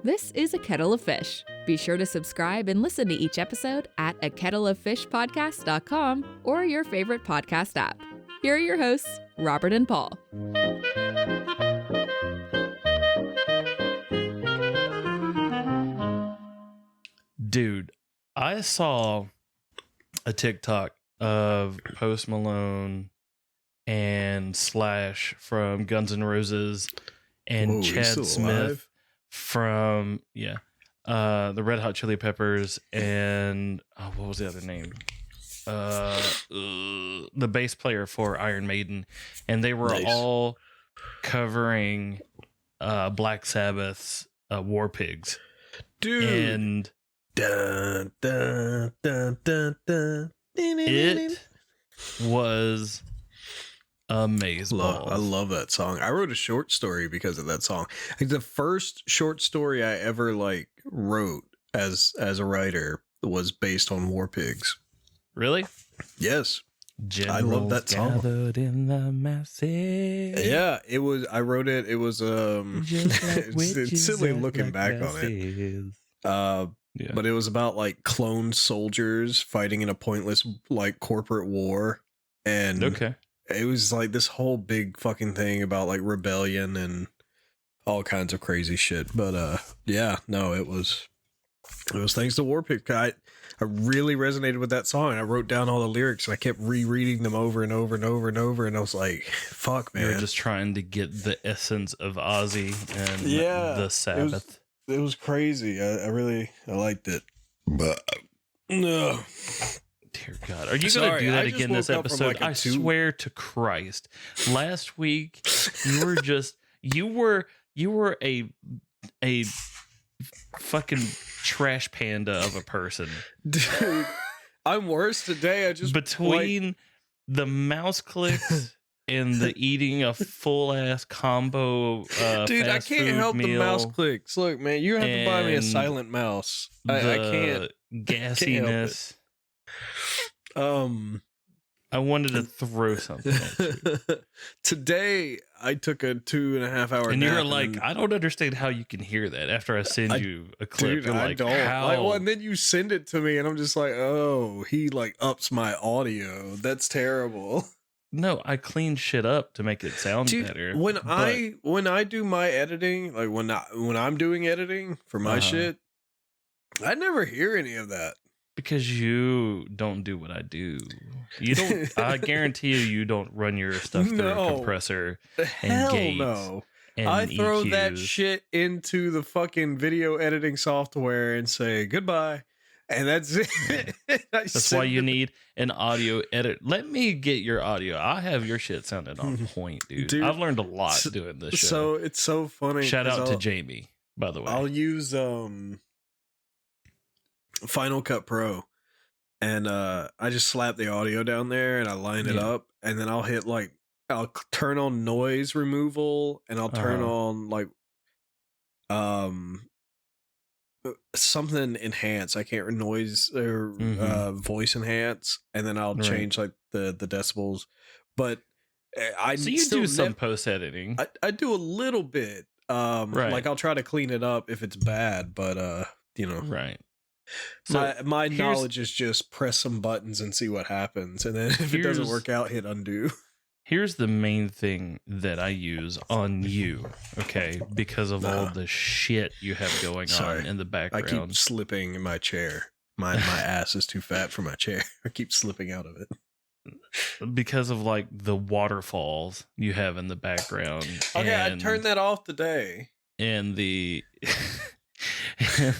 This is A Kettle of Fish. Be sure to subscribe and listen to each episode at akettleoffishpodcast.com or your favorite podcast app. Here are your hosts, Robert and Paul. Dude, I saw a TikTok of Post Malone and Slash from Guns N' Roses and Chad Smith from the Red Hot Chili Peppers and what was the other name? The bass player for Iron Maiden, and they were all covering Black Sabbath's War Pigs. Dude, and dun, dun, dun, dun, dun. It was amazing. I love that song. I wrote a short story because of that song. Like the first short story I ever wrote as a writer was based on War Pigs. Really? Yes. Generals I love that song. Gathered in the masses. Yeah, it was. I wrote it. It was it's silly looking back on it. But it was about cloned soldiers fighting in a pointless corporate war, and it was this whole big fucking thing about rebellion and all kinds of crazy shit. But it was thanks to War Pig. I really resonated with that song. I wrote down all the lyrics and I kept rereading them over and over and over and over. And I was like, fuck, man. You're just trying to get the essence of Ozzy and the Sabbath. It was crazy. I liked it. But no. Dear God. Are you going to do that again this episode? I swear to Christ. Last week, you were a fucking trash panda of a person. Dude, I'm worse today. I just between the mouse clicks and the eating a full ass combo dude, I can't help the mouse clicks. Look, man, you have to buy me a silent mouse. I can't. Gassiness. I wanted to throw something at you. Today, I took a 2.5 hour nap. And you're like, I don't understand how you can hear that after I send you a clip. Dude, you're I don't. How? And then you send it to me, and I'm just like, oh, he ups my audio. That's terrible. No, I clean shit up to make it sound better. When I do my editing, when I'm doing editing for my shit, I never hear any of that. Because you don't do what I do. You don't. I guarantee you don't run your stuff through a compressor and gate. No. And I throw EQs. that shit into the fucking video editing software and say goodbye, and that's it. That's why you need an audio edit. Let me get your audio. I have your shit sounding on point, dude. I've learned a lot doing this show. So it's so funny. Shout out to Jamie, by the way. I'll use Final Cut Pro, and I just slap the audio down there and I line it up, and then I'll hit I'll turn on noise removal, and I'll turn on something enhance. I can't noise or voice enhance, and then I'll change the decibels. But so you do some post editing. I do a little bit. I'll try to clean it up if it's bad, but right. So my knowledge is just press some buttons and see what happens, and then if it doesn't work out, hit undo. Here's the main thing that I use on you, okay, because of all the shit you have going on in the background. I keep slipping in my chair. My ass is too fat for my chair. I keep slipping out of it. Because of the waterfalls you have in the background. Okay, I turned that off today. And the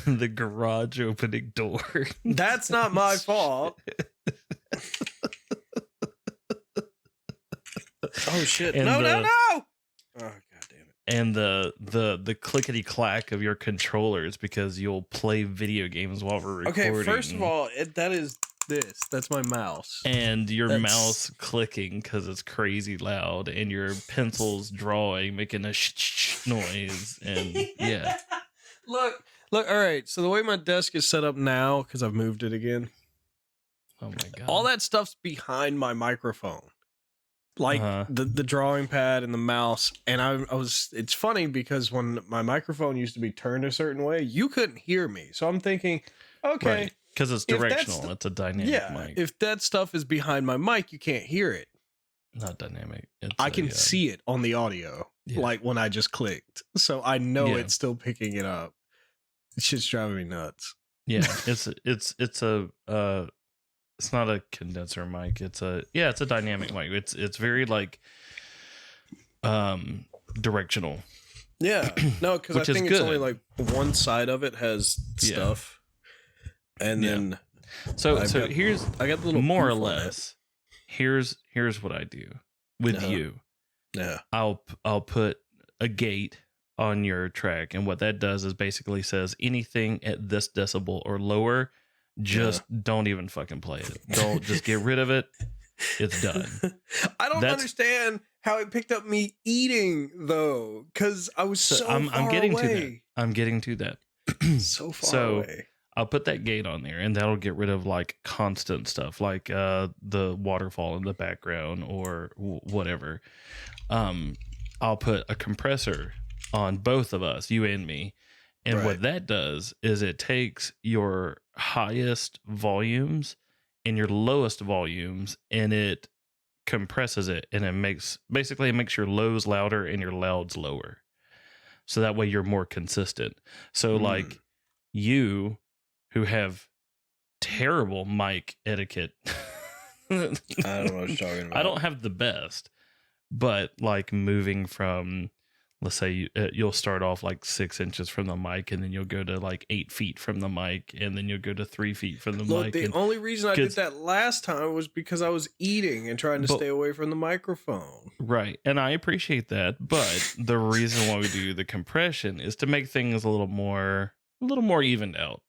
the garage opening door. That's not my fault. Oh shit! And no! Oh god damn it! And the clickety clack of your controllers because you'll play video games while we're recording. Okay, first of all, that's my mouse, and your mouse clicking because it's crazy loud, and your pencil's drawing making a noise, and yeah. Look. All right. So the way my desk is set up now, because I've moved it again. Oh my god! All that stuff's behind my microphone. like the drawing pad and the mouse. And I was, it's funny because when my microphone used to be turned a certain way, you couldn't hear me. So I'm thinking, okay. Because it's directional. It's a dynamic mic. If that stuff is behind my mic, you can't hear it. Not dynamic. I can see it on the audio, like when I just clicked. So I know it's still picking it up. It's just driving me nuts. Yeah, it's not a condenser mic. It's a dynamic mic. It's very like directional. Yeah. No, because I think it's only like one side of it has stuff. And then here's I got the little more or less. Here's what I do with you. Yeah. I'll put a gate on your track, and what that does is basically says anything at this decibel or lower, just don't even fucking play it. Don't just get rid of it. It's done. I don't understand how it picked up me eating though, because I was so far away. I'm getting to that. So far away. I'll put that gate on there, and that'll get rid of like constant stuff, like the waterfall in the background or whatever. I'll put a compressor on both of us, you and me, and what that does is it takes your highest volumes and your lowest volumes, and it compresses it, and it makes your lows louder and your louds lower, so that way you're more consistent. So like you, who have terrible mic etiquette. I don't know what you're talking about. I don't have the best, but like moving from, let's say you'll start off like 6 inches from the mic, and then you'll go to like 8 feet from the mic, and then you'll go to 3 feet from the mic. The only reason I did that last time was because I was eating and trying to stay away from the microphone. Right. And I appreciate that. But the reason why we do the compression is to make things a little more evened out.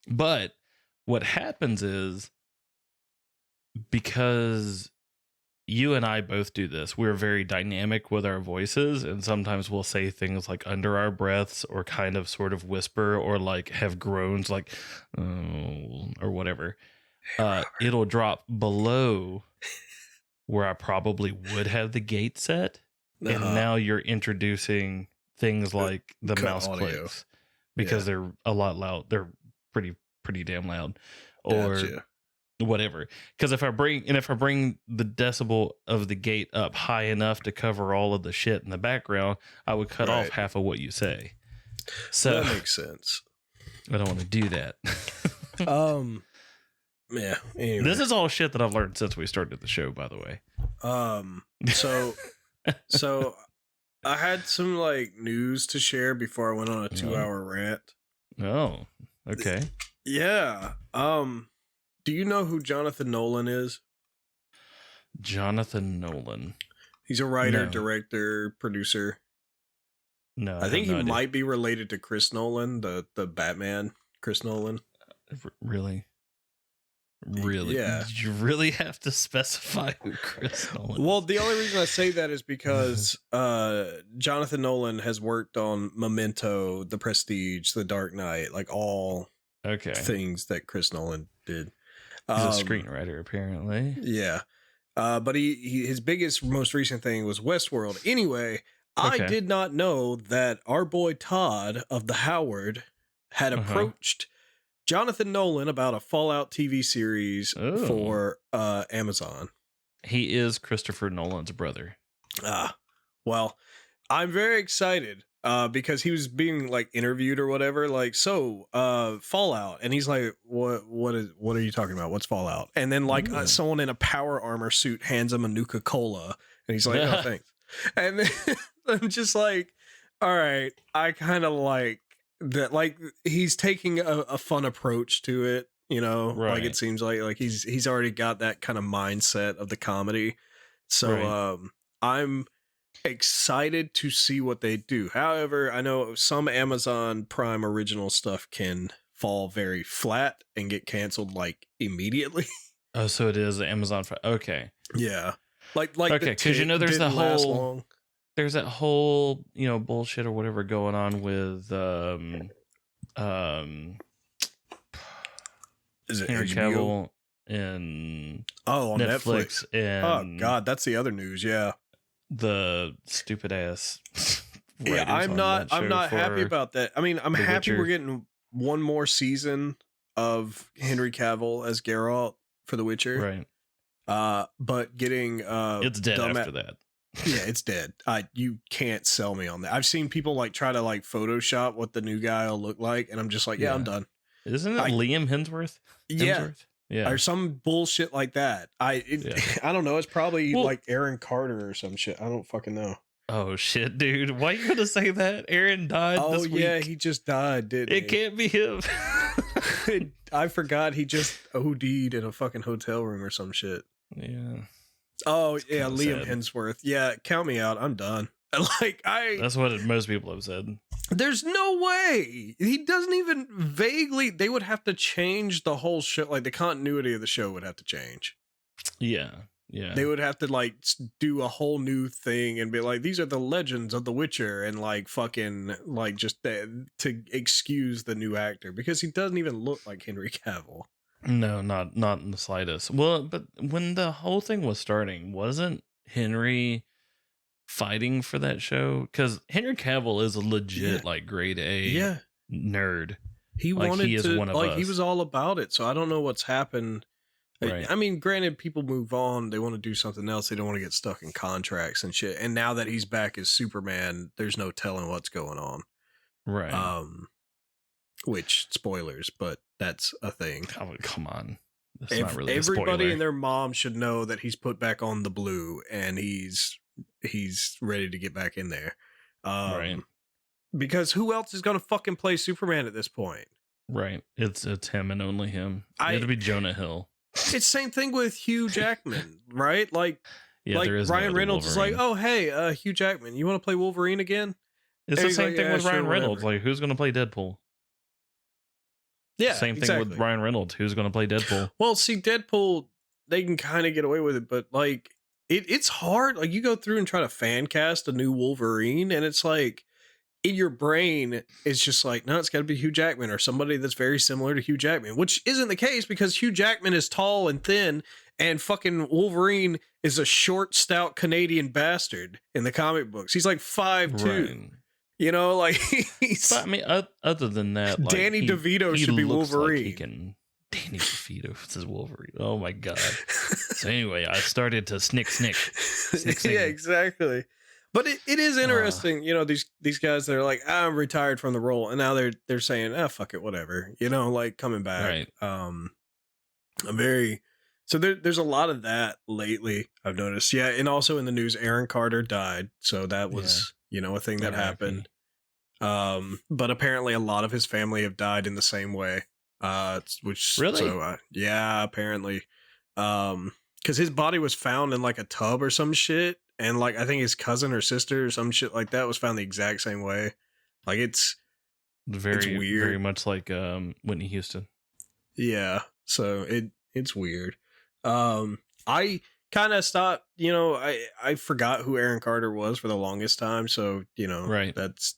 But what happens is, because you and I both do this, we're very dynamic with our voices, and sometimes we'll say things like under our breaths, or kind of sort of whisper, or like have groans like or whatever. It'll drop below where I probably would have the gate set, and now you're introducing things like the mouse clicks, because they're a lot loud. They're pretty damn loud, or whatever. Because if I bring the decibel of the gate up high enough to cover all of the shit in the background, I would cut off half of what you say. So that makes sense. I don't want to do that. Yeah. Anyway. This is all shit that I've learned since we started the show, by the way. So I had some like news to share before I went on a 2-hour rant. Oh, okay. Yeah. Do you know who Jonathan Nolan is? Jonathan Nolan. He's a writer, director, producer. No, I think he might be related to Chris Nolan, the Batman, Chris Nolan. Really? Yeah. Did you really have to specify who Chris Nolan is? Well, the only reason I say that is because Jonathan Nolan has worked on Memento, The Prestige, The Dark Knight, like all things that Chris Nolan did. He's a screenwriter, apparently. Yeah. But his biggest, most recent thing was Westworld. Anyway, I did not know that our boy Todd of The Howard had approached Jonathan Nolan about a Fallout TV series for Amazon. He is Christopher Nolan's brother. Well, I'm very excited. Because he was being like interviewed or whatever, like, Fallout, and he's like, what are you talking about? What's Fallout? And then like someone in a power armor suit hands him a Nuka-Cola, and he's like, oh, thanks. And then I'm just like, all right, I kind of like that. Like, he's taking a fun approach to it, you know, like it seems like he's already got that kind of mindset of the comedy. So I'm excited to see what they do. However, I know some Amazon Prime original stuff can fall very flat and get canceled like immediately. Oh, so it is Amazon. Okay. Yeah. Like okay, because you know there's that whole bullshit or whatever going on with is it Henry HBO? Cavill. and on Netflix. And oh god, that's the other news. Yeah, the stupid ass. Yeah, I'm not happy about that. I mean, I'm happy Witcher. we're getting one more season of Henry Cavill as Geralt for The Witcher. Right. But getting it's dead after that. Yeah, it's dead. You can't sell me on that. I've seen people like try to like Photoshop what the new guy will look like, and I'm just like, yeah. I'm done. Isn't it Liam Hemsworth? Yeah. Yeah. Or some bullshit like that. I don't know. It's probably like Aaron Carter or some shit. I don't fucking know. Oh shit, dude! Why you gonna say that? Aaron died. This week. Yeah, he just died. Didn't it? Can't be him. I forgot he just OD'd in a fucking hotel room or some shit. Yeah. Oh yeah, Liam Hemsworth. Yeah, count me out. I'm done. That's what most people have said. There's no way. He doesn't even vaguely. They would have to change the whole show. Like the continuity of the show would have to change. Yeah. Yeah. They would have to like do a whole new thing and be like, these are the legends of The Witcher, and like fucking like just to excuse the new actor because he doesn't even look like Henry Cavill. No, not in the slightest. Well, but when the whole thing was starting, wasn't Henry fighting for that show? Because Henry Cavill is a legit like grade A nerd. He wanted he is to one of us. He was all about it. So I don't know what's happened. Right. I mean, granted, people move on. They want to do something else. They don't want to get stuck in contracts and shit. And now that he's back as Superman, there's no telling what's going on. Right. Which spoilers, but that's a thing. Oh, come on. That's not really everybody and their mom should know that he's put back on the blue and he's ready to get back in there. Right. Because who else is going to fucking play Superman at this point? Right. It's him and only him. It'll be Jonah Hill. It's same thing with Hugh Jackman, right? Like, there is Ryan Reynolds is like, oh, hey, Hugh Jackman, you want to play Wolverine again? It's the same thing with Ryan Reynolds. Like, who's going to play Deadpool? Yeah, same thing with Ryan Reynolds. Who's going to play Deadpool? Well, see, Deadpool, they can kind of get away with it, but like, it's hard. Like, you go through and try to fan cast a new Wolverine, and it's like, in your brain, it's just like, no, it's got to be Hugh Jackman or somebody that's very similar to Hugh Jackman, which isn't the case because Hugh Jackman is tall and thin, and fucking Wolverine is a short, stout Canadian bastard in the comic books. He's like 5'2". Right. You know, like he's. But I mean, other than that, like, Danny DeVito should be Wolverine. Like Danny DeVito is Wolverine. Oh my god. So anyway, I started to snick. Yeah, exactly. But it is interesting, you know, these guys that are like, I'm retired from the role, and now they're saying, fuck it, whatever, you know, like coming back. Right. So there's a lot of that lately, I've noticed. Yeah, and also in the news, Aaron Carter died, so that was a thing that happened. But apparently a lot of his family have died in the same way. Which really? So apparently, because his body was found in like a tub or some shit. And like, I think his cousin or sister or some shit like that was found the exact same way. Like it's weird. Very much like Whitney Houston. Yeah. So it's weird. I kind of stopped, I forgot who Aaron Carter was for the longest time. So, right. That's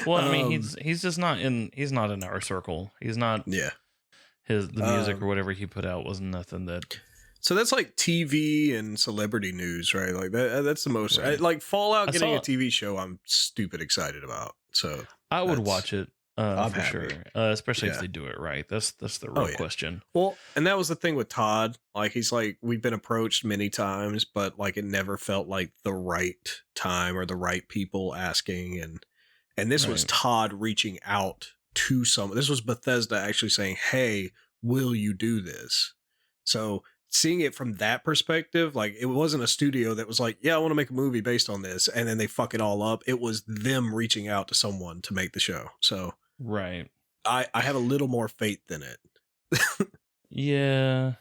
well, I mean, he's just not he's not in our circle. He's not. Yeah. The music or whatever he put out was nothing that. So that's like TV and celebrity news, right? Like that's the most like Fallout getting a TV show. I'm stupid excited about. So I would watch it for happy. sure, especially if they do it right. That's the real question. Well, and that was the thing with Todd. Like he's like, we've been approached many times, but like it never felt like the right time or the right people asking. And this was Todd reaching out to someone. This was Bethesda actually saying, "Hey, will you do this?" So seeing it from that perspective, like it wasn't a studio that was like, yeah, I want to make a movie based on this, and then they fuck it all up. It was them reaching out to someone to make the show. So right, I have a little more faith in it. Yeah.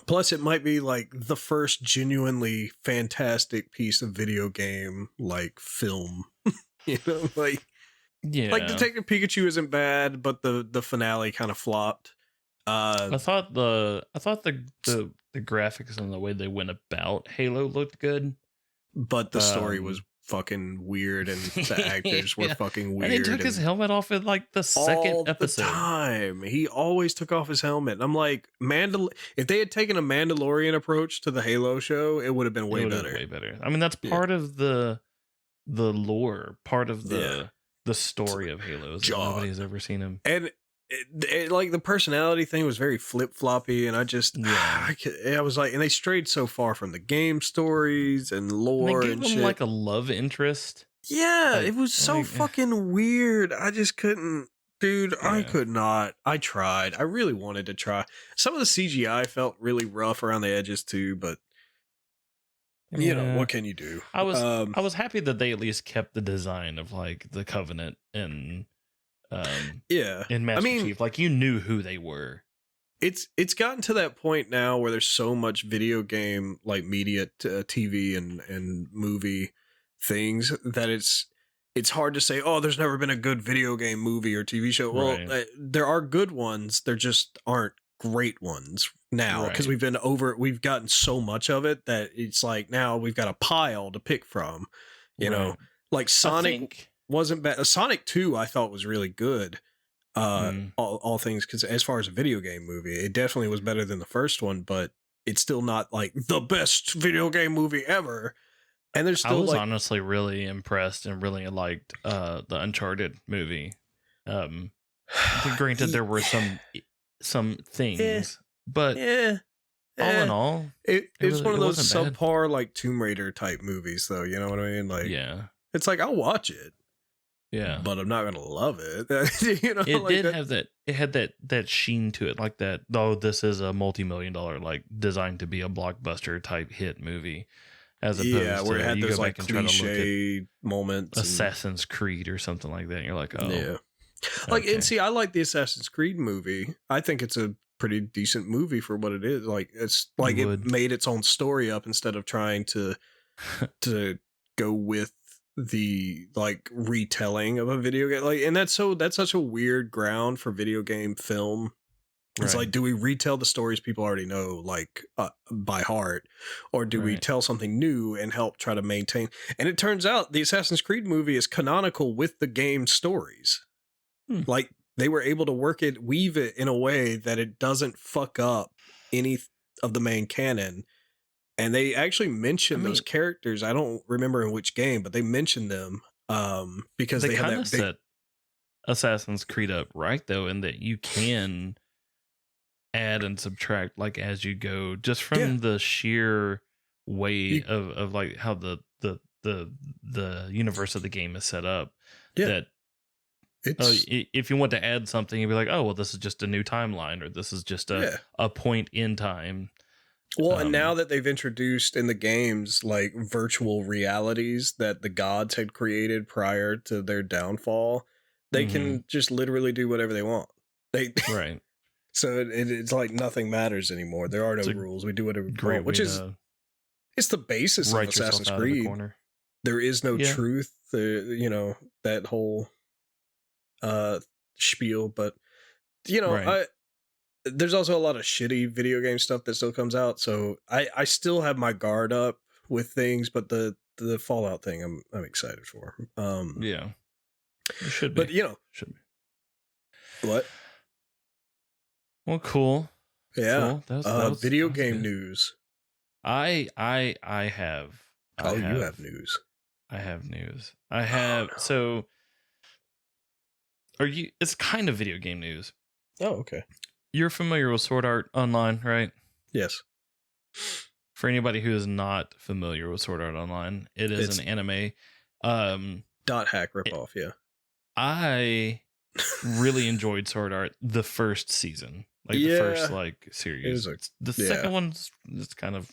Plus, it might be like the first genuinely fantastic piece of video game like film. Like Detective Pikachu isn't bad, but the finale kind of flopped. I thought the graphics and the way they went about Halo looked good, but the story was fucking weird, and the actors were fucking weird. And he took his helmet off in like the second episode. All the time. He always took off his helmet. And I'm like, if they had taken a Mandalorian approach to the Halo show, it would have been way better. Way better. I mean, that's part of the lore, part of the story of Halo. Nobody's ever seen him. And like the personality thing was very flip-floppy, and I just I was like, and they strayed so far from the game stories and lore, and they gave him like a love interest. Yeah, it was so fucking weird. I just couldn't, dude. I could not. I tried. I really wanted to try. Some of the CGI felt really rough around the edges too, but you know, what can you do? I was happy that they at least kept the design of like the Covenant and in Master Chief. Like, you knew who they were. It's gotten to that point now where there's so much video game like media, TV and movie things that it's hard to say, oh, there's never been a good video game movie or TV show. Well, there are good ones. There just aren't great ones now because we've gotten so much of it that it's like now we've got a pile to pick from. You know, like Sonic wasn't bad. Sonic 2 I thought was really good. All things, because as far as a video game movie, it definitely was better than the first one, but it's still not like the best video game movie ever. And there's still, I was honestly really impressed and really liked the Uncharted movie. Granted, there were some things, but all in all, it's really, one of those subpar like Tomb Raider type movies, though. You know what I mean? Like, it's like I'll watch it. Yeah, but I'm not gonna love it. You know, it like did have that. It had that sheen to it, like that. Oh, this is a multi-million-dollar, like designed to be a blockbuster type hit movie, as opposed where it had to you those go like back and try to cliche look at moments, Assassin's Creed or something like that. And you're like, oh, yeah. Like, and see, I like the Assassin's Creed movie. I think it's a pretty decent movie for what it is. Like, it's like it made its own story up instead of trying to go with the like retelling of a video game. Like, and that's such a weird ground for video game film. It's like, do we retell the stories people already know, like by heart, or do we tell something new and help try to maintain? And it turns out the Assassin's Creed movie is canonical with the game stories. Like, they were able to weave it in a way that it doesn't fuck up any of the main canon. And they actually mention those characters. I don't remember in which game, but they mentioned them because they kind have of set Assassin's Creed up right, though, in that you can add and subtract like as you go, just from the sheer way of like how the universe of the game is set up. That if you want to add something, you'd be like, oh, well, this is just a new timeline, or this is just a point in time. Well, and now that they've introduced in the games like virtual realities that the gods had created prior to their downfall, they can just literally do whatever they want. So it's like nothing matters anymore. There are no rules. We do whatever we want, which is it's the basis of Assassin's Creed. There is no truth. You know, that whole spiel, but you know, there's also a lot of shitty video game stuff that still comes out, so I still have my guard up with things, but the Fallout thing I'm excited for. It should be. But you know, should be. What? Well, cool. Yeah. Cool. That was video game news. I have. You have news. I have news. I have. So, it's kind of video game news. Oh, okay. You're familiar with Sword Art Online, right? Yes. For anybody who is not familiar with Sword Art Online, it's an anime. Dot hack ripoff, yeah. I really enjoyed Sword Art the first season. Like the first like series. The second one's it's kind of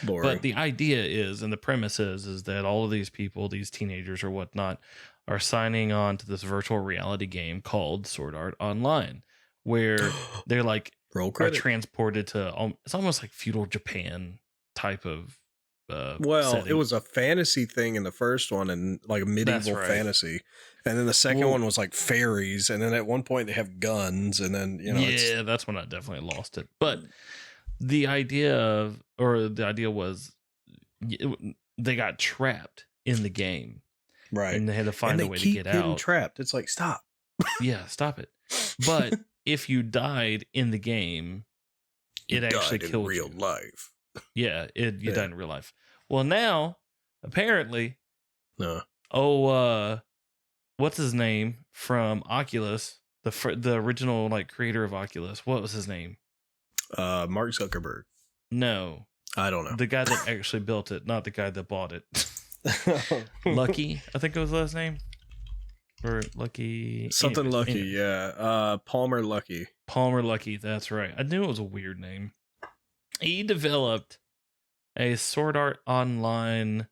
boring. But the idea is, and the premise is that all of these people, these teenagers or whatnot, are signing on to this virtual reality game called Sword Art Online, where they're like are transported to it's almost like feudal Japan type of setting. It was a fantasy thing in the first one, and like a medieval fantasy, and then the second one was like fairies, and then at one point they have guns, and then that's when I definitely lost it. But the idea was they got trapped in the game. Right. And they had to find a way to get out. Trapped. It's like, stop. Yeah, stop it. But if you died in the game, it actually killed you. In real life. Yeah, you died in real life. Well, now, apparently, what's his name from Oculus? The original like creator of Oculus. What was his name? Mark Zuckerberg. No. I don't know. The guy that actually built it, not the guy that bought it. Lucky, I think it was last name. Or Lucky. Something Lucky, yeah. Palmer Lucky. Palmer Lucky, that's right. I knew it was a weird name. He developed a Sword Art Online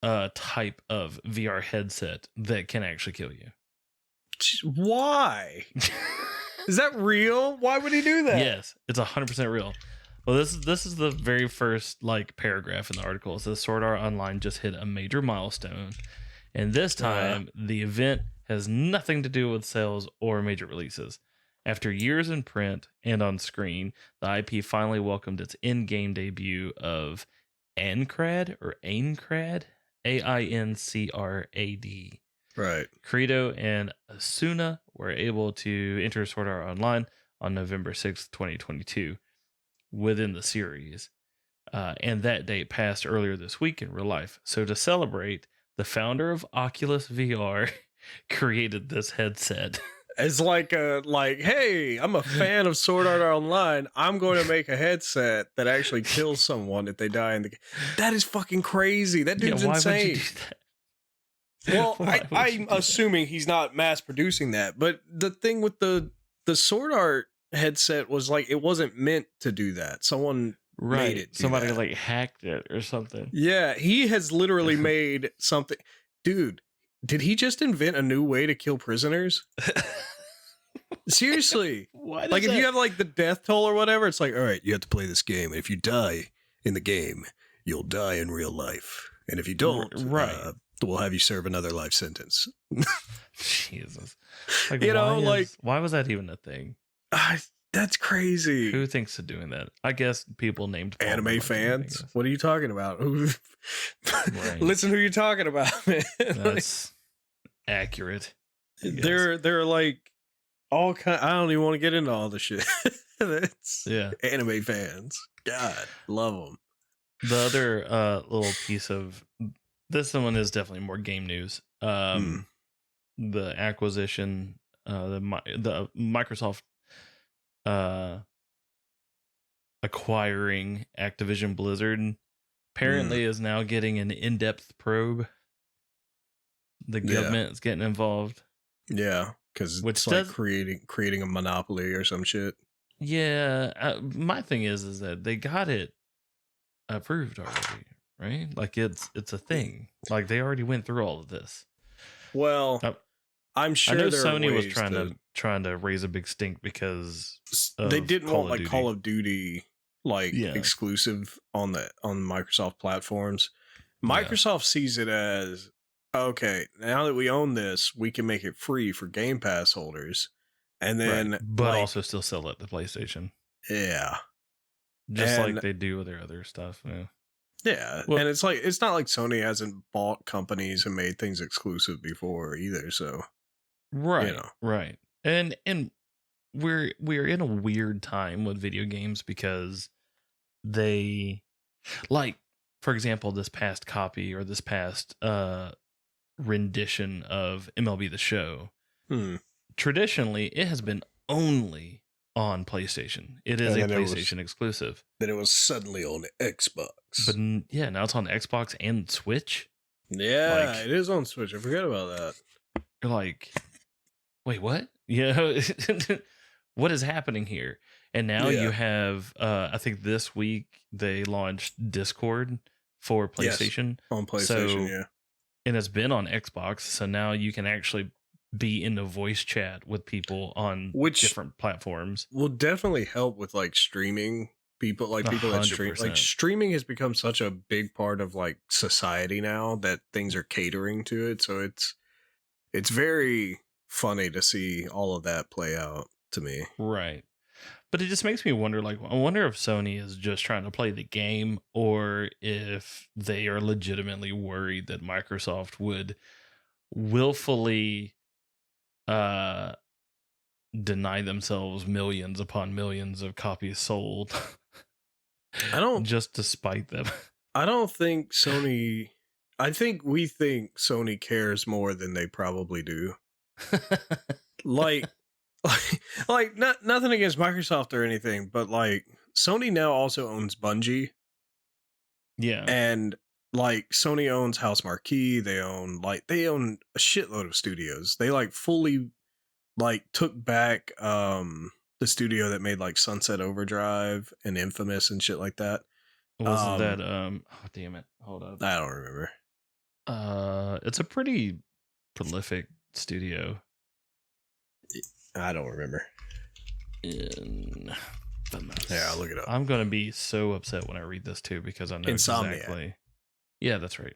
type of VR headset that can actually kill you. Why? Is that real? Why would he do that? Yes, it's 100% real. Well, this is the very first like paragraph in the article. It says Sword Art Online just hit a major milestone, and this time the event has nothing to do with sales or major releases. After years in print and on screen, the IP finally welcomed its in-game debut of Aincrad or Aincrad, Aincrad. Right. Credo and Asuna were able to enter Sword Art Online on November 6th, 2022 within the series. And that date passed earlier this week in real life. So to celebrate, the founder of Oculus VR created this headset. It's like hey, I'm a fan of Sword Art Online. I'm going to make a headset that actually kills someone if they die in the game. That is fucking crazy. That dude's insane. Would you do that? Well, I'm assuming he's not mass producing that, but the thing with the Sword Art headset was like it wasn't meant to do that. Someone made it. Somebody like hacked it or something. Yeah, he has literally made something. Dude, did he just invent a new way to kill prisoners? Seriously. Like if you have like the death toll or whatever, it's like, all right, you have to play this game. And if you die in the game, you'll die in real life. And if you don't, we'll have you serve another life sentence. Jesus. Like, why was that even a thing? That's crazy. Who thinks of doing that? I guess people named anime fans. What are you talking about? Listen, who you're talking about, man. That's accurate. They're like all kind. I don't even want to get into all the shit. That's anime fans. God, love them. The other little piece of this one is definitely more game news. The acquisition, the Microsoft acquiring Activision Blizzard apparently is now getting an in-depth probe. The government is getting involved. Yeah, because it's like creating a monopoly or some shit. Yeah, my thing is that they got it approved already, right? Like it's a thing. Like they already went through all of this. Well, I'm sure I know Sony was trying to raise a big stink because they didn't want like Call of Duty exclusive on Microsoft platforms. Microsoft sees it as, okay, now that we own this, we can make it free for Game Pass holders, and then but also still sell it to PlayStation. Yeah, just like they do with their other stuff. Yeah, well, and it's not like Sony hasn't bought companies and made things exclusive before either. So right, and we're in a weird time with video games because they, like, for example, this past copy or this past rendition of MLB The Show, traditionally it has been only on PlayStation. It is a PlayStation exclusive. Then it was suddenly on Xbox. But now it's on Xbox and Switch. Yeah, it is on Switch. I forgot about that. You're like, wait, what? Yeah, what is happening here? And now you have, I think this week they launched Discord for PlayStation. Yes, on PlayStation, and it's been on Xbox, so now you can actually be in the voice chat with people on different platforms. Will definitely help with like streaming people that stream. Like streaming has become such a big part of like society now that things are catering to it. So it's very funny to see all of that play out to me. Right. But it just makes me wonder, like, I wonder if Sony is just trying to play the game or if they are legitimately worried that Microsoft would willfully deny themselves millions upon millions of copies sold. I don't just to spite them. I don't think Sony. I think we think Sony cares more than they probably do. like nothing against Microsoft or anything, but like Sony now also owns Bungie. Yeah. And like Sony owns House Marquee, they own a shitload of studios. They like fully like took back the studio that made like Sunset Overdrive and Infamous and shit like that. Wasn't that oh damn it. Hold up. I don't remember. It's a pretty prolific studio. I don't remember. Infamous. Yeah, I'll look it up. I'm gonna be so upset when I read this too because I know Insomniac. Exactly. Yeah, that's right.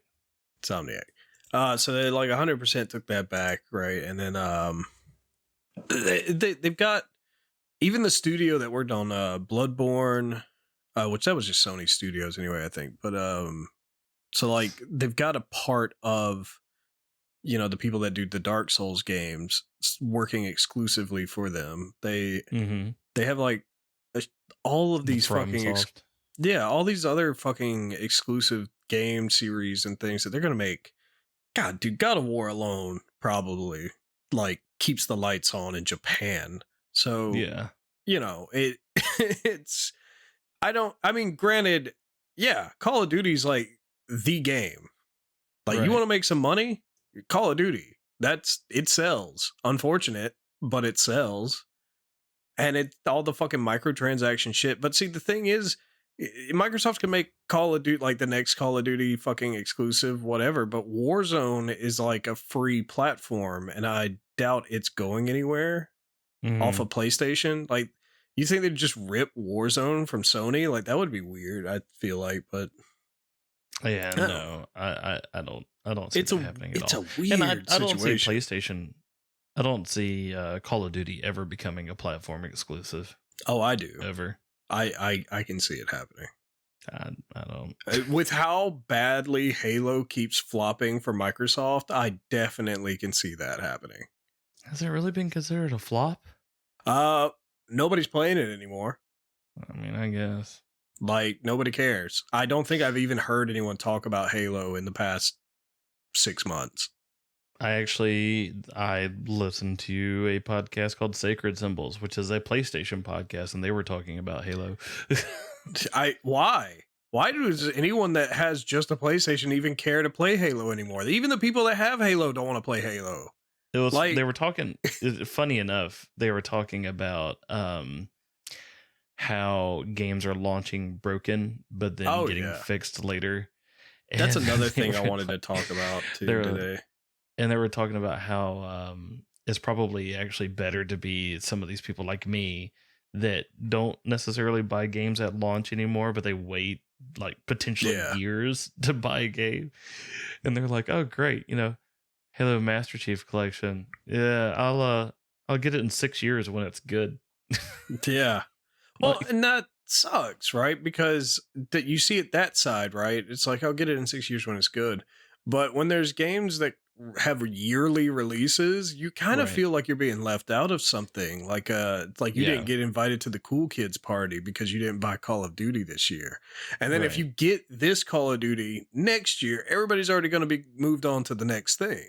Insomniac. So they like 100% took that back, right? And then they've got even the studio that worked on Bloodborne, which that was just Sony Studios anyway, I think. But so like they've got a part of, you know, the people that do the Dark Souls games working exclusively for them. They have like all of these fucking all these other fucking exclusive game series and things that they're gonna make. God, dude, God of War alone probably like keeps the lights on in Japan. So yeah, you know, it's I mean, granted, yeah, Call of Duty's like the game. Like you want to make some money? Call of Duty. It sells. Unfortunate, but it sells. And it all the fucking microtransaction shit. But see, the thing is, Microsoft can make Call of Duty like the next Call of Duty fucking exclusive, whatever. But Warzone is like a free platform, and I doubt it's going anywhere off of PlayStation. Like, you think they'd just rip Warzone from Sony? Like, that would be weird. I feel like, but yeah, no, I don't see that happening at all. It's a weird and I don't see situation. PlayStation. I don't see Call of Duty ever becoming a platform exclusive. Oh, I do. Ever. I can see it happening. I don't. With how badly Halo keeps flopping for Microsoft, I definitely can see that happening. Has it really been considered a flop? Nobody's playing it anymore. I mean, I guess. Like, nobody cares. I don't think I've even heard anyone talk about Halo in the past 6 months. I listened to a podcast called Sacred Symbols, which is a PlayStation podcast, and they were talking about Halo. Why? Why does anyone that has just a PlayStation even care to play Halo anymore? Even the people that have Halo don't want to play Halo. It was like, they were talking. Funny enough, they were talking about how games are launching broken, but then getting fixed later. That's another thing I wanted to talk about too today. And they were talking about how it's probably actually better to be some of these people like me that don't necessarily buy games at launch anymore, but they wait like potentially years to buy a game. And they're like, oh, great, you know, Halo Master Chief Collection. Yeah, I'll get it in 6 years when it's good. Yeah. Well, and that sucks, right? Because that you see it that side, right? It's like, I'll get it in 6 years when it's good. But when there's games that have yearly releases, you kind of feel like you're being left out of something. Like you didn't get invited to the cool kids party because you didn't buy Call of Duty this year. And then if you get this Call of Duty next year, everybody's already going to be moved on to the next thing.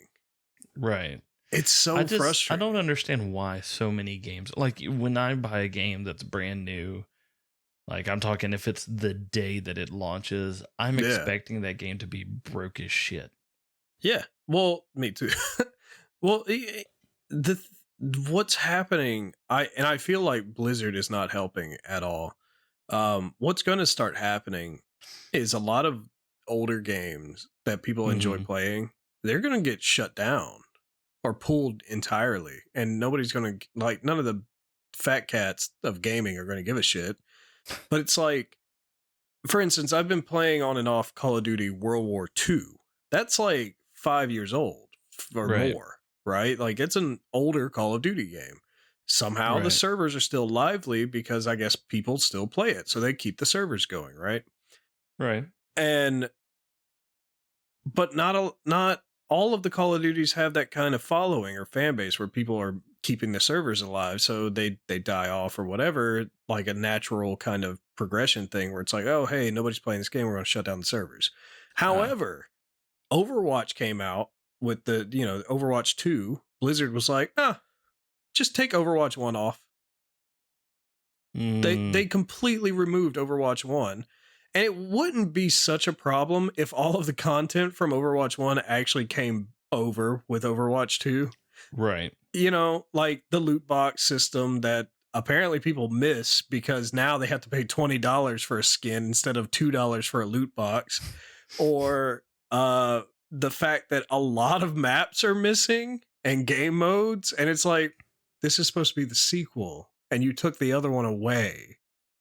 Right. It's so frustrating. I don't understand why so many games, like when I buy a game that's brand new, like I'm talking if it's the day that it launches, I'm expecting that game to be broke as shit. Yeah. Well, me too. Well, what's happening, I feel like Blizzard is not helping at all. What's going to start happening is a lot of older games that people enjoy playing, they're going to get shut down or pulled entirely, and nobody's going to, like, none of the fat cats of gaming are going to give a shit. But it's like, for instance, I've been playing on and off Call of Duty World War II. That's like 5 years old or more, right? Like, it's an older Call of Duty game. somehow the servers are still lively because I guess people still play it. So they keep the servers going, right? Right. But not all of the Call of Duties have that kind of following or fan base where people are keeping the servers alive, so they die off or whatever, like a natural kind of progression thing where it's like, oh, hey, nobody's playing this game, we're going to shut down the servers. However, Overwatch came out with the, Overwatch 2. Blizzard was like, just take Overwatch 1 off. They completely removed Overwatch 1. And it wouldn't be such a problem if all of the content from Overwatch 1 actually came over with Overwatch 2. Right. Like the loot box system that apparently people miss because now they have to pay $20 for a skin instead of $2 for a loot box. Or the fact that a lot of maps are missing and game modes. And it's like, this is supposed to be the sequel and you took the other one away.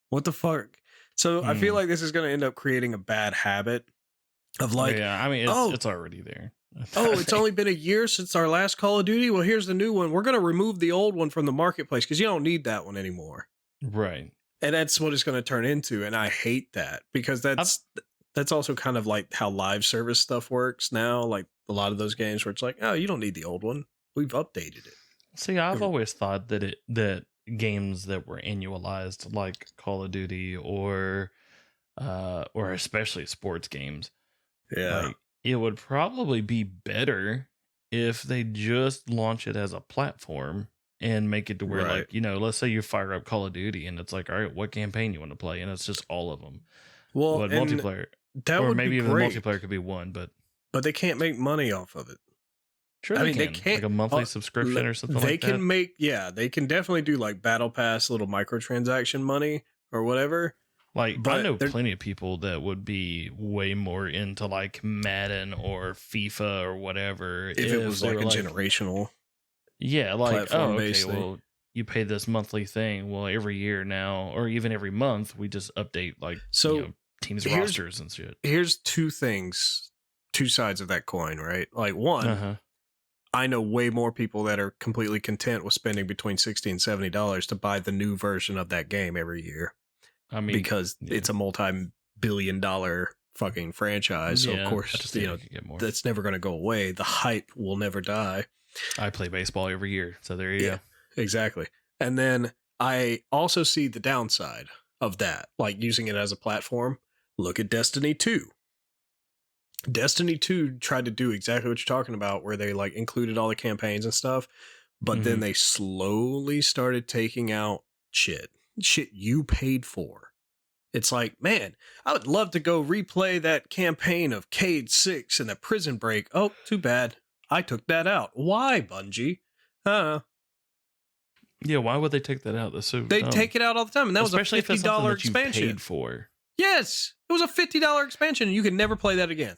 What the fuck? So I feel like this is going to end up creating a bad habit of like, it's already there. It's only been a year since our last Call of Duty. Well, here's the new one. We're going to remove the old one from the marketplace because you don't need that one anymore. Right. And that's what it's going to turn into. And I hate that because that's also kind of like how live service stuff works now. Like a lot of those games where it's like, oh, you don't need the old one. We've updated it. See, I've always thought that games that were annualized like Call of Duty or especially sports games, like, it would probably be better if they just launch it as a platform and make it to where like, let's say you fire up Call of Duty and it's like, all right, what campaign you want to play? And it's just all of them. Well, but multiplayer, that or would maybe be even great. Multiplayer could be one, but they can't make money off of it. Sure, they can. Like a monthly subscription or something like that. They can definitely do like Battle Pass, little microtransaction money or whatever. Like, I know plenty of people that would be way more into like Madden or FIFA or whatever if it was like a generational. Yeah, like, oh, okay, thing. well, you pay this monthly thing. Well, every year now, or even every month, we just update like teams' rosters and shit. Here's two sides of that coin, right? Like one, I know way more people that are completely content with spending between $60 and $70 to buy the new version of that game every year. I mean, because it's a multi-billion-dollar fucking franchise. So of course, that's never going to go away. The hype will never die. I play baseball every year, so there you go. Exactly. And then I also see the downside of that, like using it as a platform. Look at Destiny 2. Destiny 2 tried to do exactly what you're talking about, where they like included all the campaigns and stuff, but then they slowly started taking out shit you paid for. It's like, man, I would love to go replay that campaign of Cade 6 and the Prison Break. Oh, too bad. I took that out. Why, Bungie? Yeah, why would they take that out? That's so they dumb. Take it out all the time, and that especially was a $50 expansion. You paid for. Yes, it was a $50 expansion, and you could never play that again.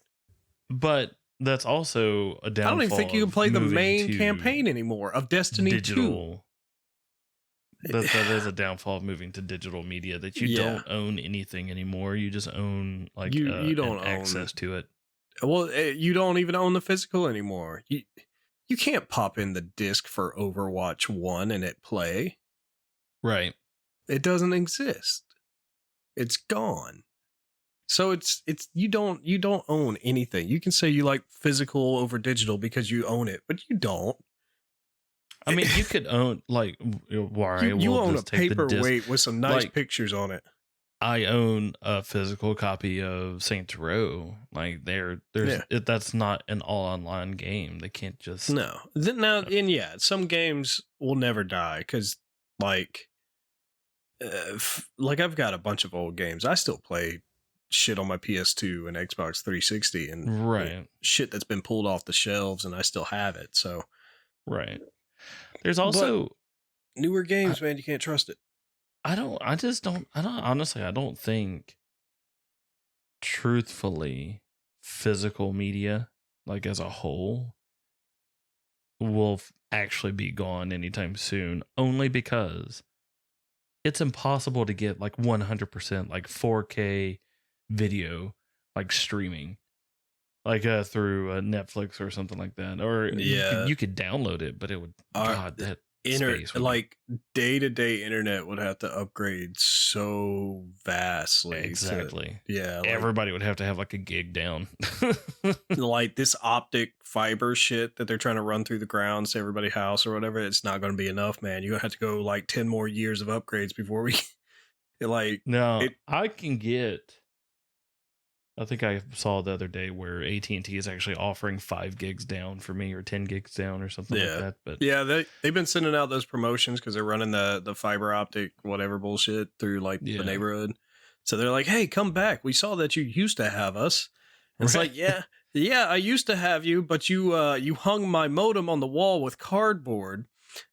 But that's also a downfall. I don't even think you can play the main campaign anymore of Destiny digital. 2. That is a downfall of moving to digital media, that you don't own anything anymore. You just own like you don't own access to it. Well, you don't even own the physical anymore. You can't pop in the disc for Overwatch 1 and it play. Right. It doesn't exist. It's gone. So it's you don't own anything. You can say you like physical over digital because you own it, but you don't. I mean, you could own like you own a paperweight with some nice pictures on it. I own a physical copy of Saints Row. Like that's not an all online game. They can't just some games will never die because like I've got a bunch of old games. I still play shit on my PS2 and Xbox 360 and shit that's been pulled off the shelves and I still have it. So there's also newer games, man. You can't trust it. I don't think truthfully physical media, like as a whole, will actually be gone anytime soon, only because it's impossible to get like 100% like 4K video like streaming like through Netflix or something like that, or you could download it, but it would space. Like day-to-day internet would have to upgrade so vastly. Exactly. Like, everybody would have to have like a gig down. Like this optic fiber shit that they're trying to run through the grounds to everybody's house or whatever, it's not going to be enough, man. You're going to have to go like 10 more years of upgrades before we I can get, I think I saw the other day where AT&T is actually offering 5 gigs down for me, or 10 gigs down or something like that. But yeah, they've been sending out those promotions because they're running the fiber optic whatever bullshit through like the neighborhood. So they're like, hey, come back. We saw that you used to have us. And it's like, yeah, I used to have you, but you hung my modem on the wall with cardboard,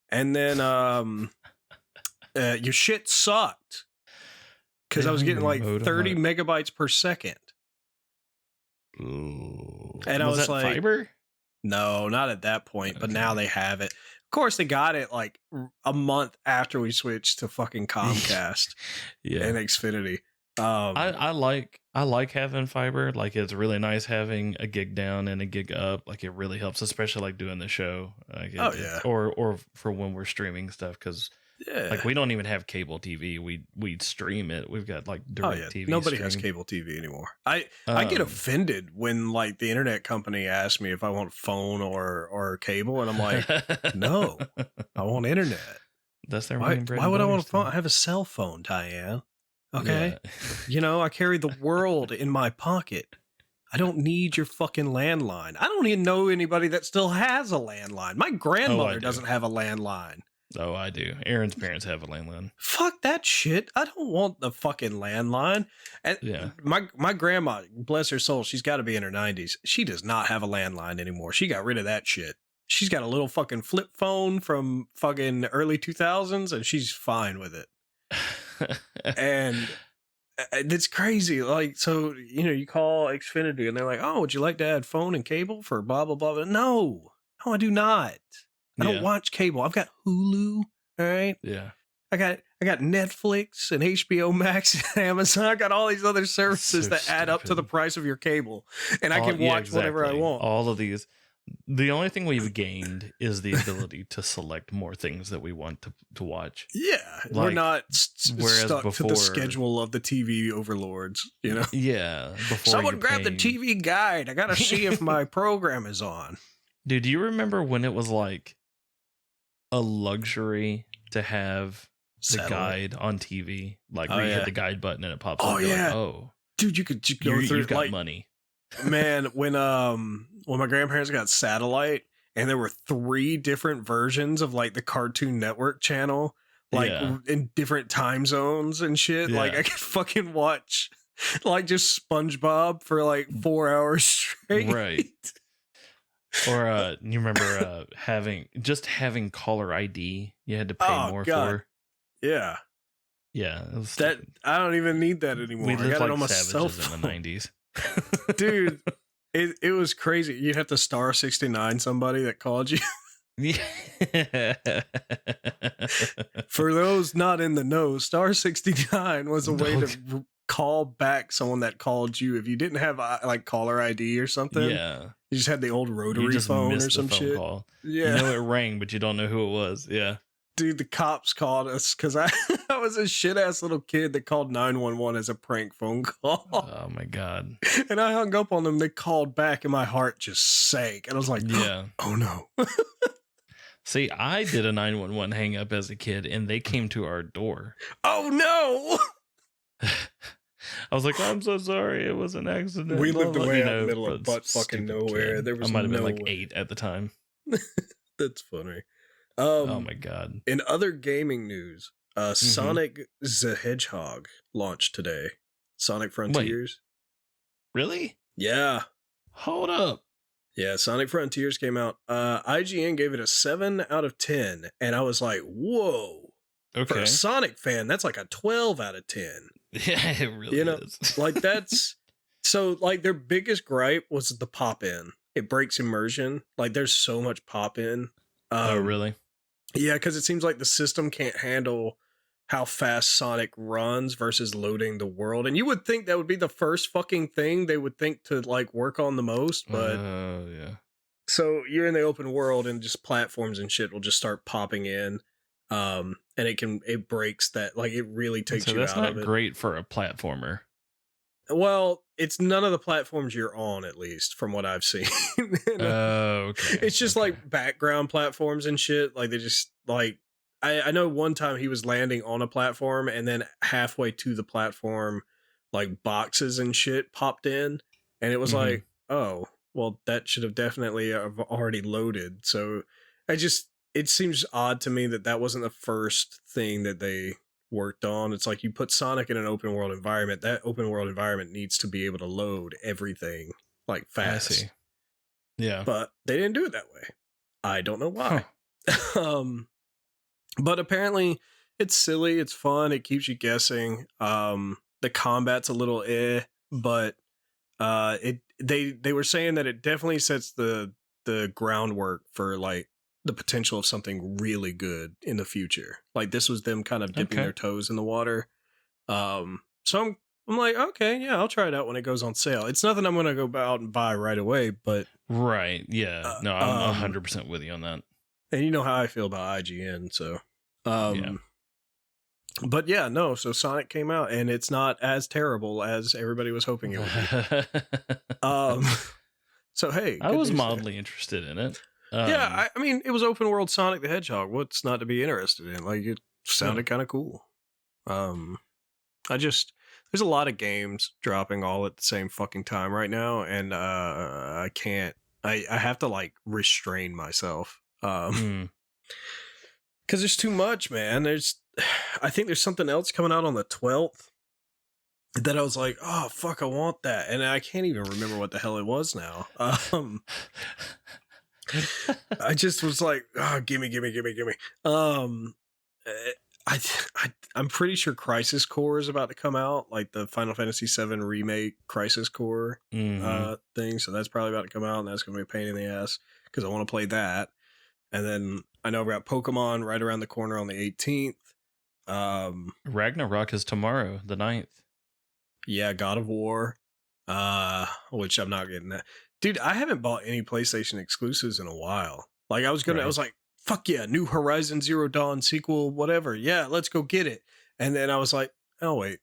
and then your shit sucked because I was getting like 30 megabytes per second. Ooh. And I was like, fiber? No, not at that point, but now they have it. Of course, they got it like a month after we switched to fucking Comcast and Xfinity. I like having fiber. Like, it's really nice having a gig down and a gig up. Like, it really helps, especially like doing the show. Like, or for when we're streaming stuff, because like we don't even have cable TV. We stream it. We've got like direct TV. Nobody has cable TV anymore. I get offended when like the internet company asks me if I want phone or cable, and I'm like, no, I want internet. That's their why would I want a phone? I have a cell phone, Diane. Okay. Yeah. I carry the world in my pocket. I don't need your fucking landline. I don't even know anybody that still has a landline. My grandmother doesn't have a landline. Oh, I do. Aaron's parents have a landline. Fuck that shit. I don't want the fucking landline. And my grandma, bless her soul, she's got to be in her 90s. She does not have a landline anymore. She got rid of that shit. She's got a little fucking flip phone from fucking early 2000s, and she's fine with it. And it's crazy. Like, so, you call Xfinity and they're like, oh, would you like to add phone and cable for blah, blah, blah? No, I do not. I don't watch cable. I've got Hulu. All right. Yeah. I got Netflix and HBO Max and Amazon. I got all these other services that add up to the price of your cable, and I can watch whatever I want. All of these. The only thing we've gained is the ability to select more things that we want to watch. Yeah, like, we're not stuck to the schedule of the TV overlords. Yeah. Someone grab the TV guide. I gotta see if my program is on. Dude, do you remember when it was like a luxury to have the guide on TV? Like, where you hit the guide button and it pops up. Yeah. Like, dude, you could go through. You've got money. Man, when my grandparents got satellite and there were 3 different versions of like the Cartoon Network channel, like in different time zones and shit. Yeah. Like, I could fucking watch like just SpongeBob for like 4 hours straight. Right. Or you remember having caller ID you had to pay more for? Yeah. Yeah. I don't even need that anymore. We lived I got like it on my cell phone in the 90s. Dude, it was crazy. You'd have to star 69 somebody that called you. For those not in the know, star 69 was a way to call back someone that called you if you didn't have like caller ID or something. Yeah. You just had the old rotary phone or some shit. Call. Yeah. You know it rang, but you don't know who it was. Yeah. Dude, the cops called us because I was a shit ass little kid that called 911 as a prank phone call. Oh my God. And I hung up on them. They called back and my heart just sank. And I was like, oh no. See, I did a 911 hang up as a kid and they came to our door. Oh no. I was like, I'm so sorry. It was an accident. We lived away out in the middle of butt fucking nowhere. Kid. There was I might have been like 8 at the time. That's funny. Oh my God. In other gaming news, Sonic the Hedgehog launched today. Sonic Frontiers. Wait, really? Yeah. Hold up. Yeah, Sonic Frontiers came out. IGN gave it a 7 out of 10. And I was like, whoa. Okay. For a Sonic fan, that's like a 12 out of 10. Yeah, it really is. Like that's so like their biggest gripe was the pop in. It breaks immersion. Like there's so much pop in. Oh, really? Yeah, because it seems like the system can't handle how fast Sonic runs versus loading the world. And you would think that would be the first fucking thing they would think to like work on the most, but yeah. So you're in the open world and just platforms and shit will just start popping in. And it breaks that, like, it really takes you out of it. That's not great for a platformer. Well, it's none of the platforms you're on, at least from what I've seen. Okay. It's just like background platforms and shit. Like they just like, I know one time he was landing on a platform and then halfway to the platform, like boxes and shit popped in, and it was like, oh, well, that should have definitely have already loaded. So it seems odd to me that wasn't the first thing that they worked on. It's like you put Sonic in an open world environment. That open world environment needs to be able to load everything like fast. I see. Yeah. But they didn't do it that way. I don't know why. But apparently it's silly, it's fun, it keeps you guessing. The combat's a little but they were saying that it definitely sets the groundwork for like the potential of something really good in the future. Like this was them kind of dipping their toes in the water. So I'm like, okay, yeah, I'll try it out when it goes on sale. It's nothing I'm gonna go out and buy right away, but right, yeah, no, I'm 100% with you on that. And you know how I feel about IGN, so yeah. But yeah, no. So Sonic came out, and it's not as terrible as everybody was hoping it would be. So hey, I was mildly interested in it. Yeah, I mean, it was open world Sonic the Hedgehog. What's not to be interested in? Like, it sounded kind of cool. There's a lot of games dropping all at the same fucking time right now, and I can't. I have to like restrain myself. Because there's too much, man. I think there's something else coming out on the 12th that I was like, oh fuck, I want that, and I can't even remember what the hell it was now. I just was like, oh, gimme. I'm pretty sure Crisis Core is about to come out, like the Final Fantasy VII remake Crisis Core thing. So that's probably about to come out, and that's gonna be a pain in the ass because I want to play that. And then I know we got Pokemon right around the corner on the 18th. Ragnarok is tomorrow, the 9th. Yeah, God of War, which I'm not getting that. Dude, I haven't bought any PlayStation exclusives in a while. Like I was like, fuck yeah, New Horizon Zero Dawn sequel, whatever. Yeah, let's go get it. And then I was like, oh wait.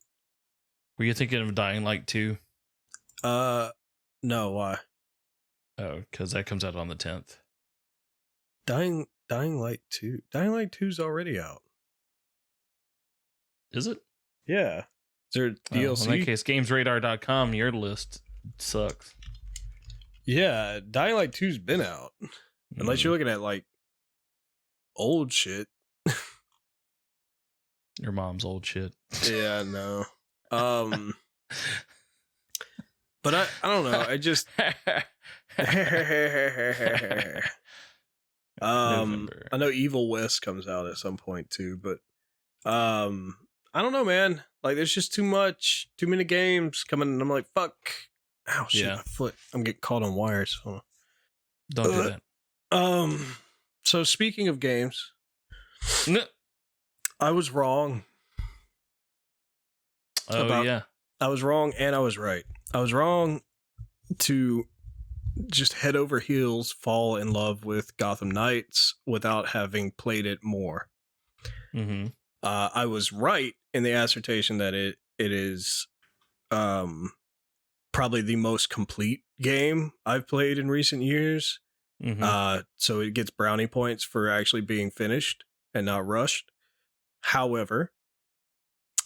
Were you thinking of Dying Light 2? No, why? Oh, because that comes out on the 10th. Dying Light 2. Dying Light 2's already out. Is it? Yeah. Is there DLC? In that case, GamesRadar.com, your list sucks. Yeah, Dying Light 2's been out. Unless you're looking at like old shit. Your mom's old shit. Yeah, no. But I don't know. I just I know Evil West comes out at some point too, but I don't know, man. Like there's just too many games coming, and I'm like, fuck. Ow, shit, my foot. I'm getting caught on wires. So. Don't do that. So speaking of games, I was wrong. Yeah. I was wrong and I was right. I was wrong to just head over heels fall in love with Gotham Nights without having played it more. I was right in the assertion that it is probably the most complete game I've played in recent years. So it gets brownie points for actually being finished and not rushed. However,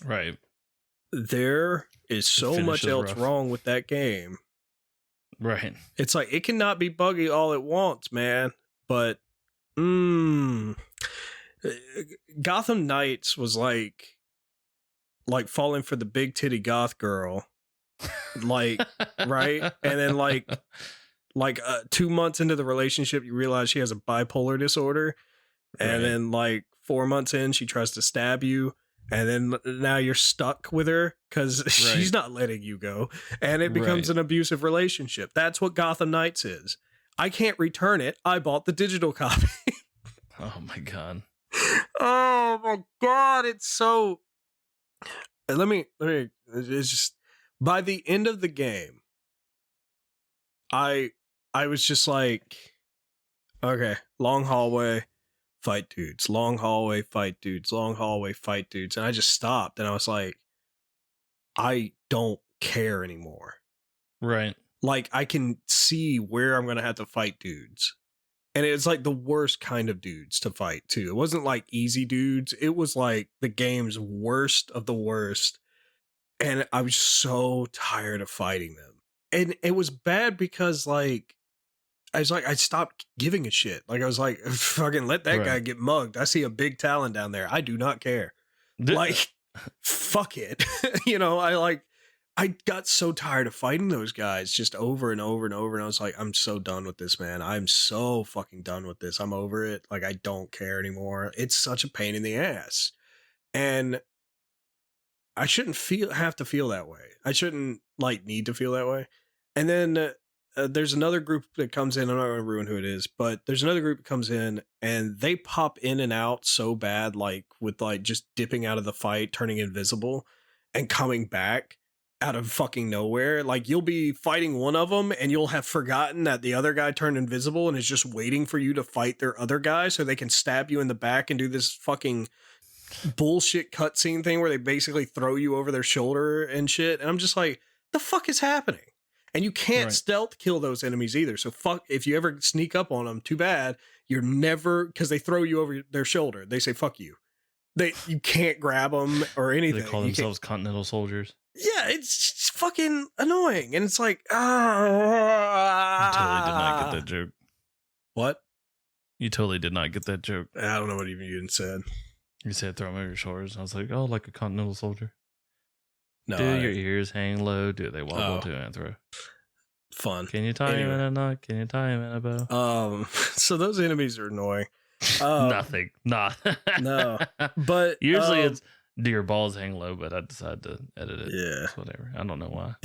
right, there is so much else wrong with that game. Right. It's like it cannot be buggy all at once, man. But Gotham Nights was like falling for the big titty goth girl. Like, right? And then like 2 months into the relationship, you realize she has a bipolar disorder. And then like 4 months in, she tries to stab you. And then now you're stuck with her because she's not letting you go. And it becomes an abusive relationship. That's what Gotham Nights is. I can't return it. I bought the digital copy. Oh my God. Oh my God. It's so... Let me, it's just, by the end of the game, I was just like, Okay. Long hallway, fight dudes. Long hallway, fight dudes. Long hallway, fight dudes. And I just stopped and I was like, I don't care anymore. Right. Like, I can see where I'm going to have to fight dudes. And it's like the worst kind of dudes to fight, too. It wasn't like easy dudes. It was like the game's worst of the worst. And I was so tired of fighting them. And it was bad because, like, I stopped giving a shit. Like, I was like, fucking let that guy get mugged. I see a big talon down there. I do not care. Like, fuck it. You know, I got so tired of fighting those guys just over and over and over. And I was like, I'm so done with this, man. I'm so fucking done with this. I'm over it. Like, I don't care anymore. It's such a pain in the ass. And I shouldn't have to feel that way. I shouldn't like need to feel that way. And then there's another group that comes in. I'm not going to ruin who it is, but there's another group that comes in and they pop in and out so bad, like with like just dipping out of the fight, turning invisible and coming back out of fucking nowhere. Like you'll be fighting one of them and you'll have forgotten that the other guy turned invisible and is just waiting for you to fight their other guy so they can stab you in the back and do this fucking bullshit cutscene thing where they basically throw you over their shoulder and shit. And I'm just like, the fuck is happening? And you can't stealth kill those enemies either. So fuck, if you ever sneak up on them, too bad. You're never, because they throw you over their shoulder. They say, fuck you. You can't grab them or anything. They call themselves Continental Soldiers. Yeah, it's just fucking annoying. And it's like, You totally did not get that joke. What? You totally did not get that joke. I don't know what even you said. You said throw them over your shoulders. I was like, oh, like a Continental Soldier. No, Do your ears hang low? Do they wobble to and throw? Fun. Can you tie him in a knot? Can you tie him in a bow? So those enemies are annoying. Nothing. Nah. No. But usually it's do your balls hang low, but I decided to edit it. Yeah. It's whatever. I don't know why.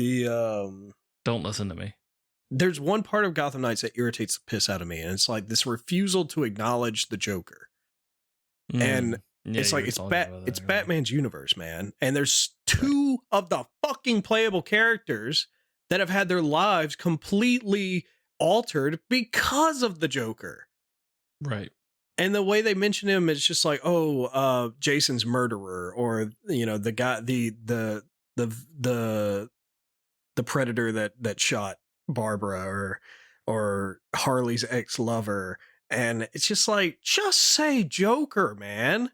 Don't listen to me. There's one part of Gotham Nights that irritates the piss out of me, and it's like this refusal to acknowledge the Joker. And it's like it's Batman's universe, man. And there's two of the fucking playable characters that have had their lives completely altered because of the Joker. Right. And the way they mention him is just like, oh, Jason's murderer, or you know, the guy, the predator that shot Barbara, or Harley's ex-lover. And it's just like, just say Joker, man.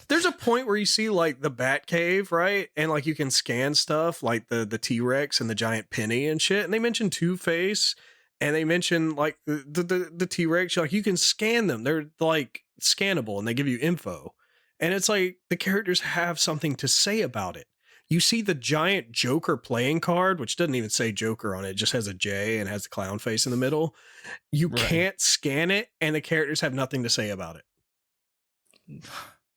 There's a point where you see like the Batcave, right? And like you can scan stuff like the T-Rex and the giant penny and shit. And they mention Two-Face and they mention like the T-Rex. Like you can scan them. They're like scannable and they give you info. And it's like the characters have something to say about it. You see the giant Joker playing card, which doesn't even say Joker on it. It just has a J and has the clown face in the middle. You can't scan it and the characters have nothing to say about it.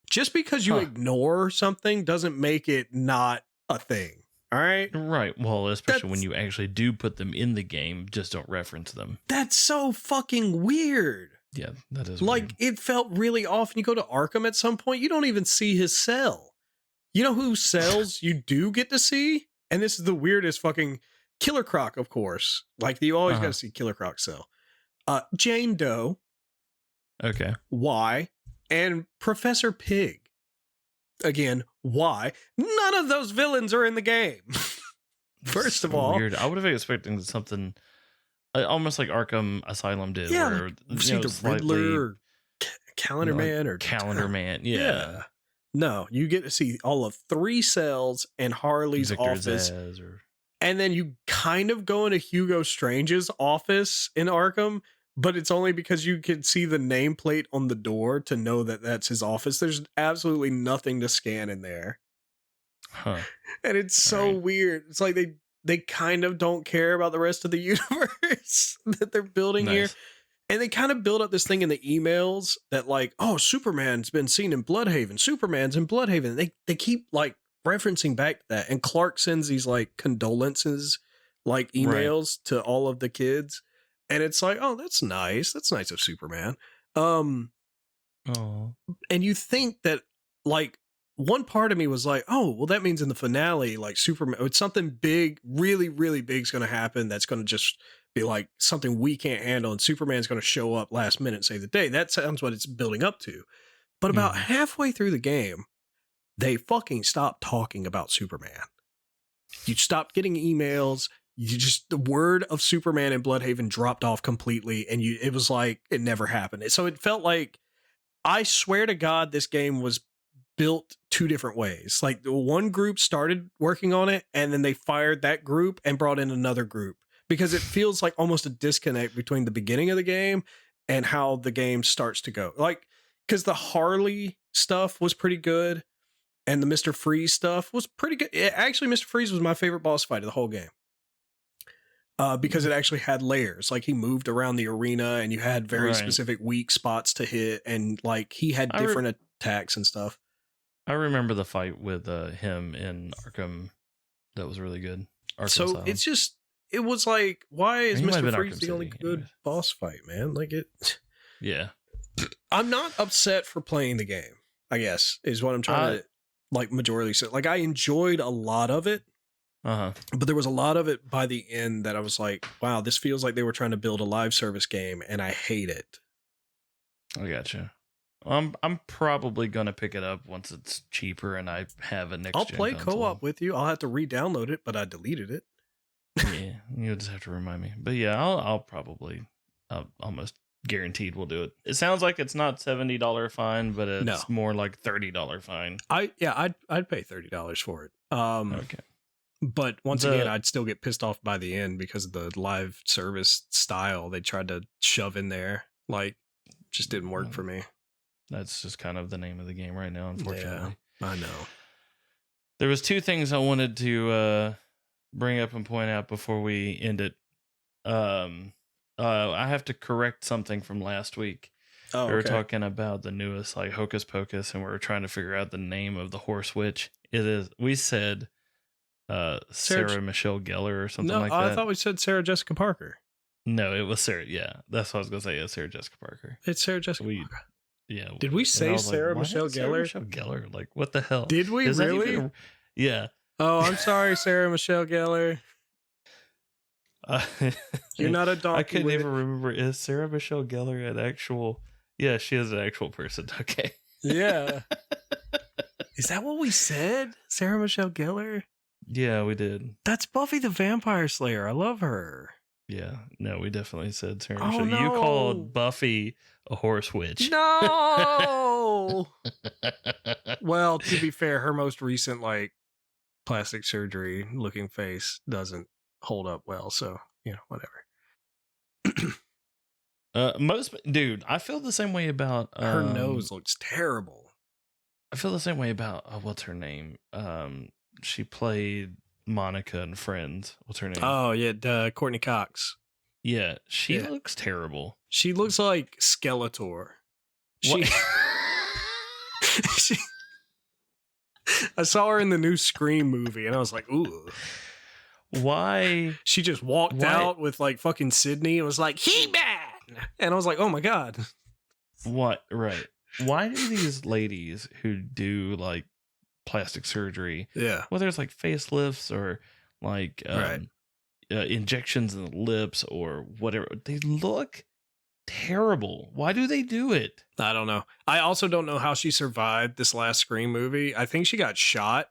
Just because you ignore something doesn't make it not a thing. All right? Right. Well, especially when you actually do put them in the game, just don't reference them. That's so fucking weird. Yeah, that is like weird. It felt really off. And you go to Arkham at some point, you don't even see his cell. You know whose cells you do get to see? And this is the weirdest fucking Killer Croc, of course. Like you always got to see Killer Croc's cell. Jane Doe. Okay. Why? And Professor Pig. Again, why? None of those villains are in the game. First of all. Weird. I would have been expecting something almost like Arkham Asylum did. Yeah, where, see the Riddler or Calendar Man or Calendar Man. Yeah. No, you get to see all of 3 cells and Harley's office. And then you kind of go into Hugo Strange's office in Arkham, but it's only because you can see the nameplate on the door to know that that's his office. There's absolutely nothing to scan in there. Huh. And it's so weird. It's like they kind of don't care about the rest of the universe that they're building here. And they kind of build up this thing in the emails that like, oh, Superman's been seen in Bloodhaven. Superman's in Bloodhaven. They keep like referencing back to that. And Clark sends these like condolences, like emails to all of the kids. And it's like, oh, that's nice. That's nice of Superman. And you think that like one part of me was like, oh, well, that means in the finale, like Superman, it's something big, really, really big is going to happen. That's going to just be like something we can't handle, and Superman's going to show up last minute and save the day. That sounds what it's building up to. But about halfway through the game, they fucking stopped talking about Superman. You stopped getting emails. The word of Superman in Bloodhaven dropped off completely, and it was like it never happened. So it felt like, I swear to God, this game was built two different ways. Like, one group started working on it, and then they fired that group and brought in another group, because it feels like almost a disconnect between the beginning of the game and how the game starts to go. Like, because the Harley stuff was pretty good, and the Mr. Freeze stuff was pretty good. Actually, Mr. Freeze was my favorite boss fight of the whole game. Because it actually had layers. Like, he moved around the arena, and you had very specific weak spots to hit, and like he had different attacks and stuff. I remember the fight with him in Arkham. That was really good. Arkham so style. It's just, it was like, why is Mr. Freeze Arkham the only City, good boss fight, man? Like, it. Yeah. I'm not upset for playing the game, I guess, is what I'm trying to like majorly say. Like, I enjoyed a lot of it. But there was a lot of it by the end that I was like, wow, this feels like they were trying to build a live service game, and I hate it. I gotcha. I'm probably gonna pick it up once it's cheaper and I have a next. I'll play co-op with you. I'll have to re-download it, but I deleted it. Yeah, you'll just have to remind me. But yeah, I'll probably almost guaranteed we'll do it. It sounds like it's not $70 fine, but it's more like $30 fine. I'd pay $30 for it. Okay. But once again, I'd still get pissed off by the end because of the live service style they tried to shove in there. Like, just didn't work for me. That's just kind of the name of the game right now, unfortunately. Yeah, I know. There was two things I wanted to bring up and point out before we end it. I have to correct something from last week. We were talking about the newest, like, Hocus Pocus, and we were trying to figure out the name of the horse witch. We said Sarah Michelle Gellar or something like that. I thought we said Sarah Jessica Parker. No, it was Sarah. Yeah, that's what I was gonna say. It's Sarah Jessica Parker. It's Sarah Jessica Parker. Yeah. Did we say Sarah Michelle Gellar? Sarah Michelle Gellar. Like, what the hell? Did we really? Yeah. Oh, I'm sorry, Sarah Michelle Gellar. You're not a donkey. I couldn't even remember. Is Sarah Michelle Gellar an actual? Yeah, she is an actual person. Okay. Yeah. Is that what we said? Sarah Michelle Gellar? Yeah, we did. That's Buffy the Vampire Slayer. I love her. Yeah. No, we definitely said Sarah Michelle. No. You called Buffy a horse witch. No. Well, to be fair, her most recent, like, plastic surgery looking face doesn't hold up well. So, whatever. Dude, I feel the same way about her nose looks terrible. I feel the same way about what's her name? She played Monica in Friends. What's her name? Oh yeah, Courtney Cox. Yeah, she looks terrible. She looks like Skeletor. I saw her in the new Scream movie, and I was like, ooh. Why? She just walked out with, like, fucking Sydney and was like, He-Man! And I was like, oh my God. What? Right. Why do these ladies who do, like, plastic surgery, whether it's like facelifts or like injections in the lips or whatever, they look terrible? Why do they do it? I don't know. I also don't know how she survived this last Scream movie. I think she got shot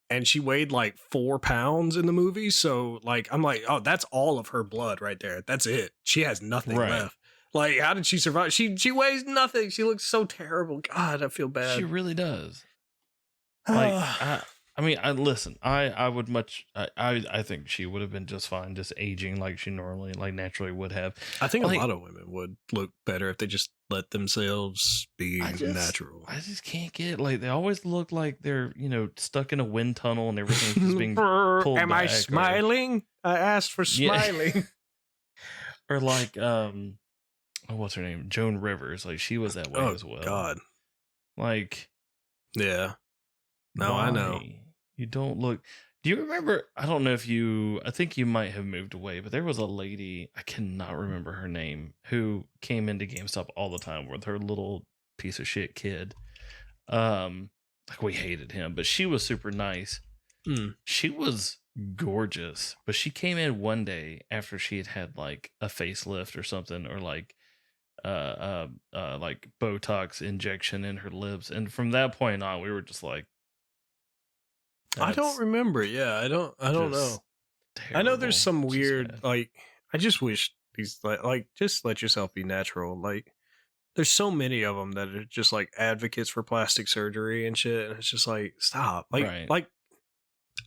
and she weighed like 4 pounds in the movie. So, like, I'm like, oh, that's all of her blood right there. That's it. She has nothing left. Like, how did she survive? She weighs nothing. She looks so terrible. God, I feel bad. She really does. Like, I mean, listen, I would much, I think she would have been just fine, just aging like she normally, like, naturally would have. I think a lot of women would look better if they just let themselves be natural. I just can't get it. Like, they always look like they're, stuck in a wind tunnel and everything's just being pulled Am back. I smiling? I asked for smiling. Or like, what's her name? Joan Rivers. Like, she was that way as well. God. Like, yeah. No, I know. You don't look. Do you remember? I don't know if I think you might have moved away, but there was a lady, I cannot remember her name, who came into GameStop all the time with her little piece of shit kid. Like, we hated him, but she was super nice. She was gorgeous, but she came in one day after she had like a facelift or something, or like Botox injection in her lips, and from that point on, we were just like, I don't remember. Yeah, I don't know. I know there's some weird like. I just wish these like just let yourself be natural. Like, there's so many of them that are just like advocates for plastic surgery and shit, and it's just like, stop. Like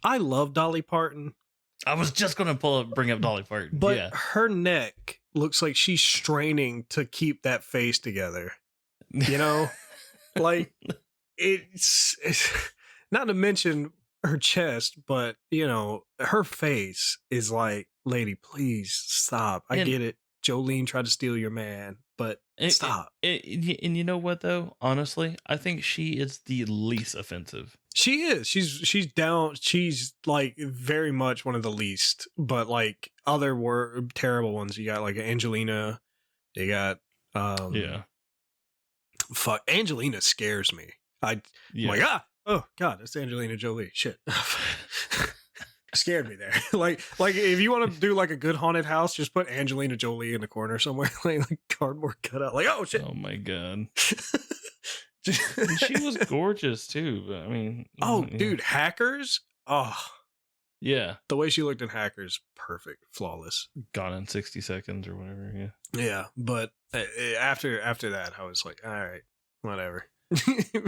I love Dolly Parton. I was just gonna bring up Dolly Parton, but her neck looks like she's straining to keep that face together. You know, like it's not to mention her chest, but you know, her face is like, lady, please stop. I get it. Jolene tried to steal your man, but stop. And you know what though? Honestly, I think she is the least offensive. She is. She's down. She's like very much one of the least. But like other terrible ones, you got like Angelina. You got Fuck, Angelina scares me. I'm like, oh god, it's Angelina Jolie. Shit. Scared me there. like if you want to do like a good haunted house, just put Angelina Jolie in the corner somewhere, like cardboard cutout. Like, oh shit. Oh my god. She was gorgeous too. But I mean, dude, Hackers. Oh yeah, the way she looked in Hackers, perfect, flawless. Gone in 60 seconds or whatever. Yeah. But after that, I was like, all right, whatever. The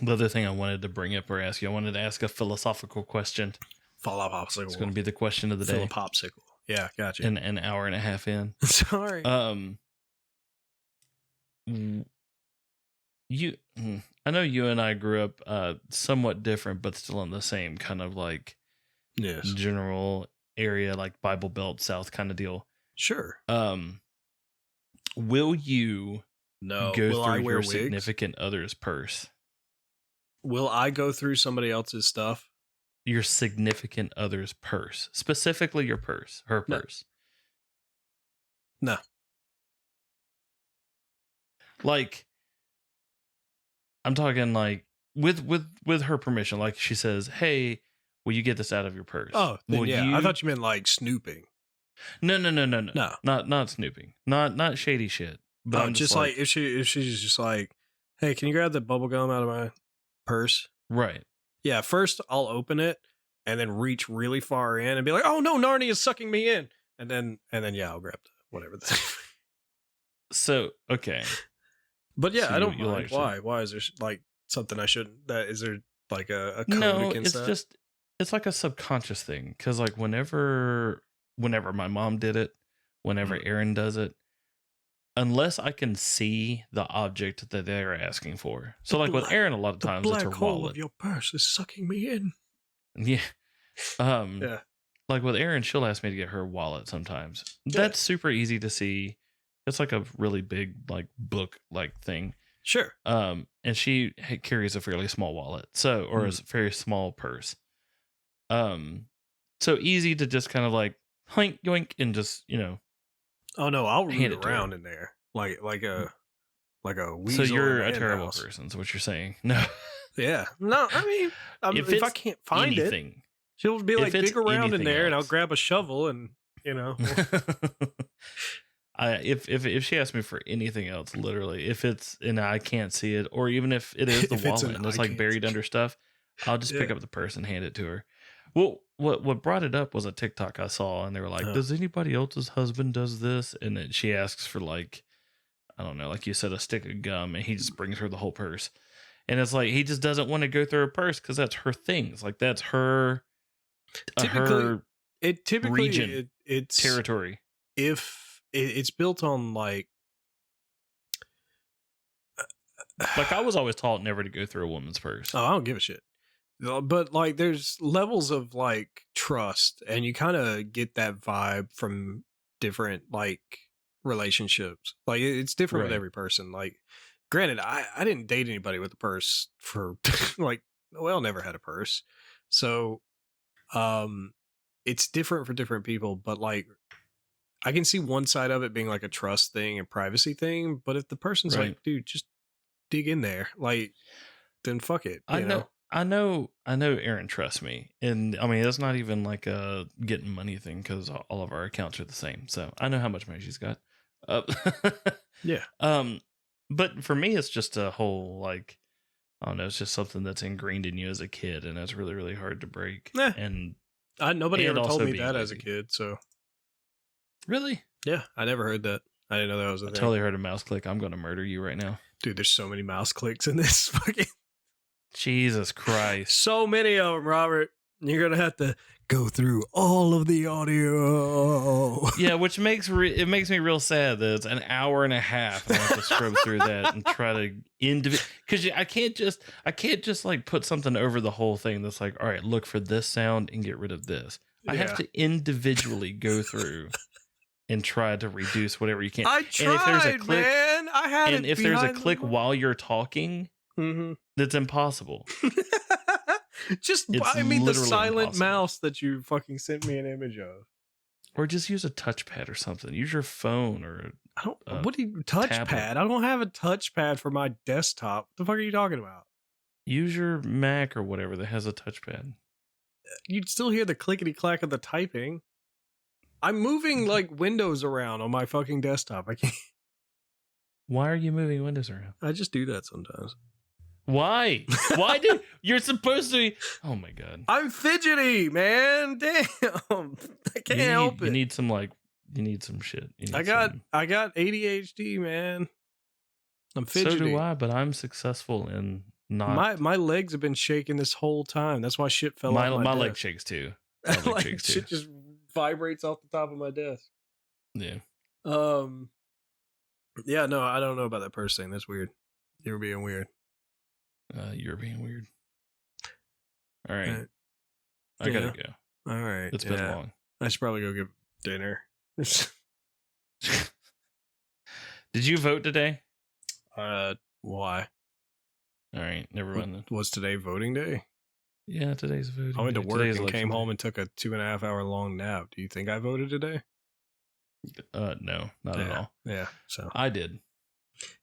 other thing I wanted to bring up or ask you, I wanted to ask a philosophical question. Philopopsicle. It's going to be the question of the day. Philopopsicle. Yeah, gotcha. An hour and a half in. Sorry. I know you and I grew up somewhat different, but still in the same kind of like general area, like Bible Belt South kind of deal. Sure. Will you go through your significant other's purse? Will I go through somebody else's stuff? Your significant other's purse, specifically your purse, her purse. No. Like, I'm talking like with her permission. Like she says, "Hey, will you get this out of your purse?" Oh, I thought you meant like snooping. No. Not snooping. Not shady shit. But I'm just like if she's just like, "Hey, can you grab the bubble gum out of my purse?" Right. Yeah. First, I'll open it and then reach really far in and be like, "Oh no, Narnia is sucking me in," and then I'll grab whatever. So okay. But yeah, so I don't mind. Why? Why is there like something I shouldn't? Is there like a code against that? It's like a subconscious thing. Because like whenever my mom did it, whenever Aaron does it, unless I can see the object that they're asking for. So like with Aaron, a lot of times it's her wallet. The black hole of your purse is sucking me in. Yeah. Yeah. Like with Aaron, she'll ask me to get her wallet sometimes. Yeah. That's super easy to see. It's like a really big like book like thing. Sure. And she carries a fairly small wallet, or a very small purse. So easy to just kind of like yoink yoink and just Oh no, I'll root around in there like a weasel. So you're a terrible person. Is what you're saying? No. Yeah. No. I mean, if I can't find it, she'll be like, dig around in there, and I'll grab a shovel and If she asks me for anything else, literally, if it's and I can't see it, or even if it is the wallet and it's like buried under stuff, I'll just pick up the purse and hand it to her. Well, what brought it up was a TikTok I saw, and they were like, "Does anybody else's husband does this?" And then she asks for like, I don't know, like you said, a stick of gum, and he just brings her the whole purse, and it's like he just doesn't want to go through her purse because that's her things, like that's her. Typically, region, it's territory. If it's built on like I was always taught never to go through a woman's purse. Oh, I don't give a shit. But like there's levels of like trust, and you kind of get that vibe from different like relationships. Like it's different with every person. Like granted, I didn't date anybody with a purse for like, well, never had a purse. So it's different for different people, but like I can see one side of it being like a trust thing and privacy thing, but if the person's like, dude, just dig in there, like, then fuck it. I I know Aaron trusts me. And I mean, it's not even like a getting money thing because all of our accounts are the same. So I know how much money she's got. Yeah. But for me, it's just a whole, like, I don't know, it's just something that's ingrained in you as a kid, and it's really, really hard to break. And nobody ever told me that lazy. as a kid, so. Really? Yeah, I never heard that. I didn't know that was a I thing. totally heard a mouse click. I'm going to murder you right now. Dude, there's so many mouse clicks in this fucking... Jesus Christ. So many of them, Robert. You're going to have to go through all of the audio. Yeah, which makes it makes me real sad that it's an hour and a half and I have to scrub through that and try to because I can't just like put something over the whole thing that's like, all right, look for this sound and get rid of this. I have to individually go through and try to reduce whatever you can. I tried, and if there's a click, man. I had and it. If there's a click while you're talking, that's impossible. Just buy me the silent mouse that you fucking sent me an image of. Or just use a touchpad or something. Use your phone or what do you touchpad? I don't have a touchpad for my desktop. What the fuck are you talking about? Use your Mac or whatever that has a touchpad. You'd still hear the clickety clack of the typing. I'm moving like windows around on my fucking desktop. I can't. Why are you moving windows around? I just do that sometimes. Why? Why do you're supposed to be? Oh my god! I'm fidgety, man. Damn, I can't help it. You need some shit. I got ADHD, man. I'm fidgety. So do I, but I'm successful in not. My legs have been shaking this whole time. That's why shit fell off my desk. leg shakes too. Shit just vibrates off the top of my desk. Yeah. Yeah. No, I don't know about that purse thing. That's weird. You're being weird. You're being weird. All right. I gotta go. All right. It's been long. I should probably go get dinner. Did you vote today? Why? All right. Never mind then. Was today voting day? Yeah, today's voting day. I went to work and came home and took a 2.5 hour long nap. Do you think I voted today? No, not at all. Yeah. So I did.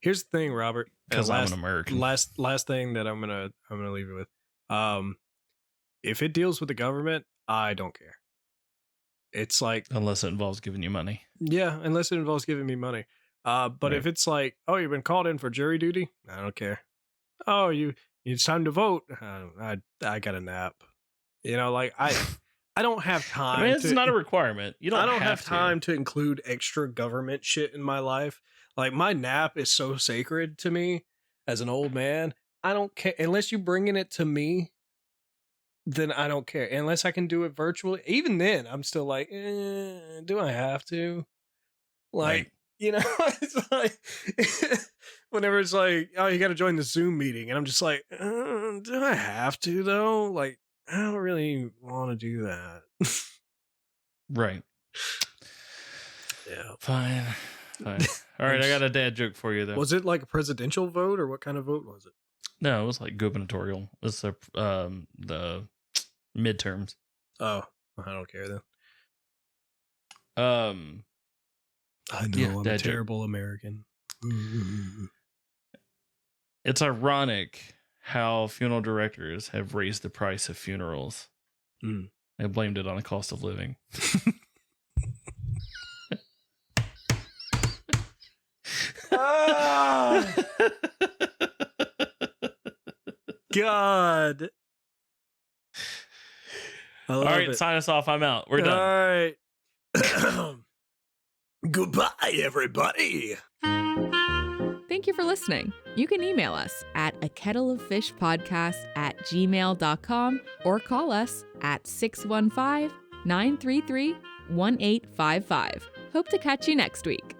Here's the thing, Robert. Because I'm an American. Last thing that I'm gonna leave you with. If it deals with the government, I don't care. It's like unless it involves giving you money. Yeah, unless it involves giving me money. But right. If it's like, oh, you've been called in for jury duty, I don't care. Oh, it's time to vote. I got a nap. You know, like I don't have time. I mean, it's not a requirement. I don't have time to include extra government shit in my life. Like my nap is so sacred to me as an old man. I don't care unless you're bringing it to me. Then I don't care unless I can do it virtually. Even then, I'm still like, do I have to? Like, right. You know, it's like whenever it's like, oh, you got to join the Zoom meeting, and I'm just like, do I have to though? Like, I don't really want to do that. Right. Yeah. Fine. All right, I got a dad joke for you though. Was it like a presidential vote or what kind of vote was it? No, it was like gubernatorial. It's the midterms. Oh, I don't care then. I know I'm a terrible American. It's ironic how funeral directors have raised the price of funerals. They blamed it on a cost of living. God. All right, sign us off. I'm out. We're done. All right. Goodbye, everybody. Thank you for listening. You can email us at akettleoffishpodcast@gmail.com or call us at 615-933-1855. Hope to catch you next week.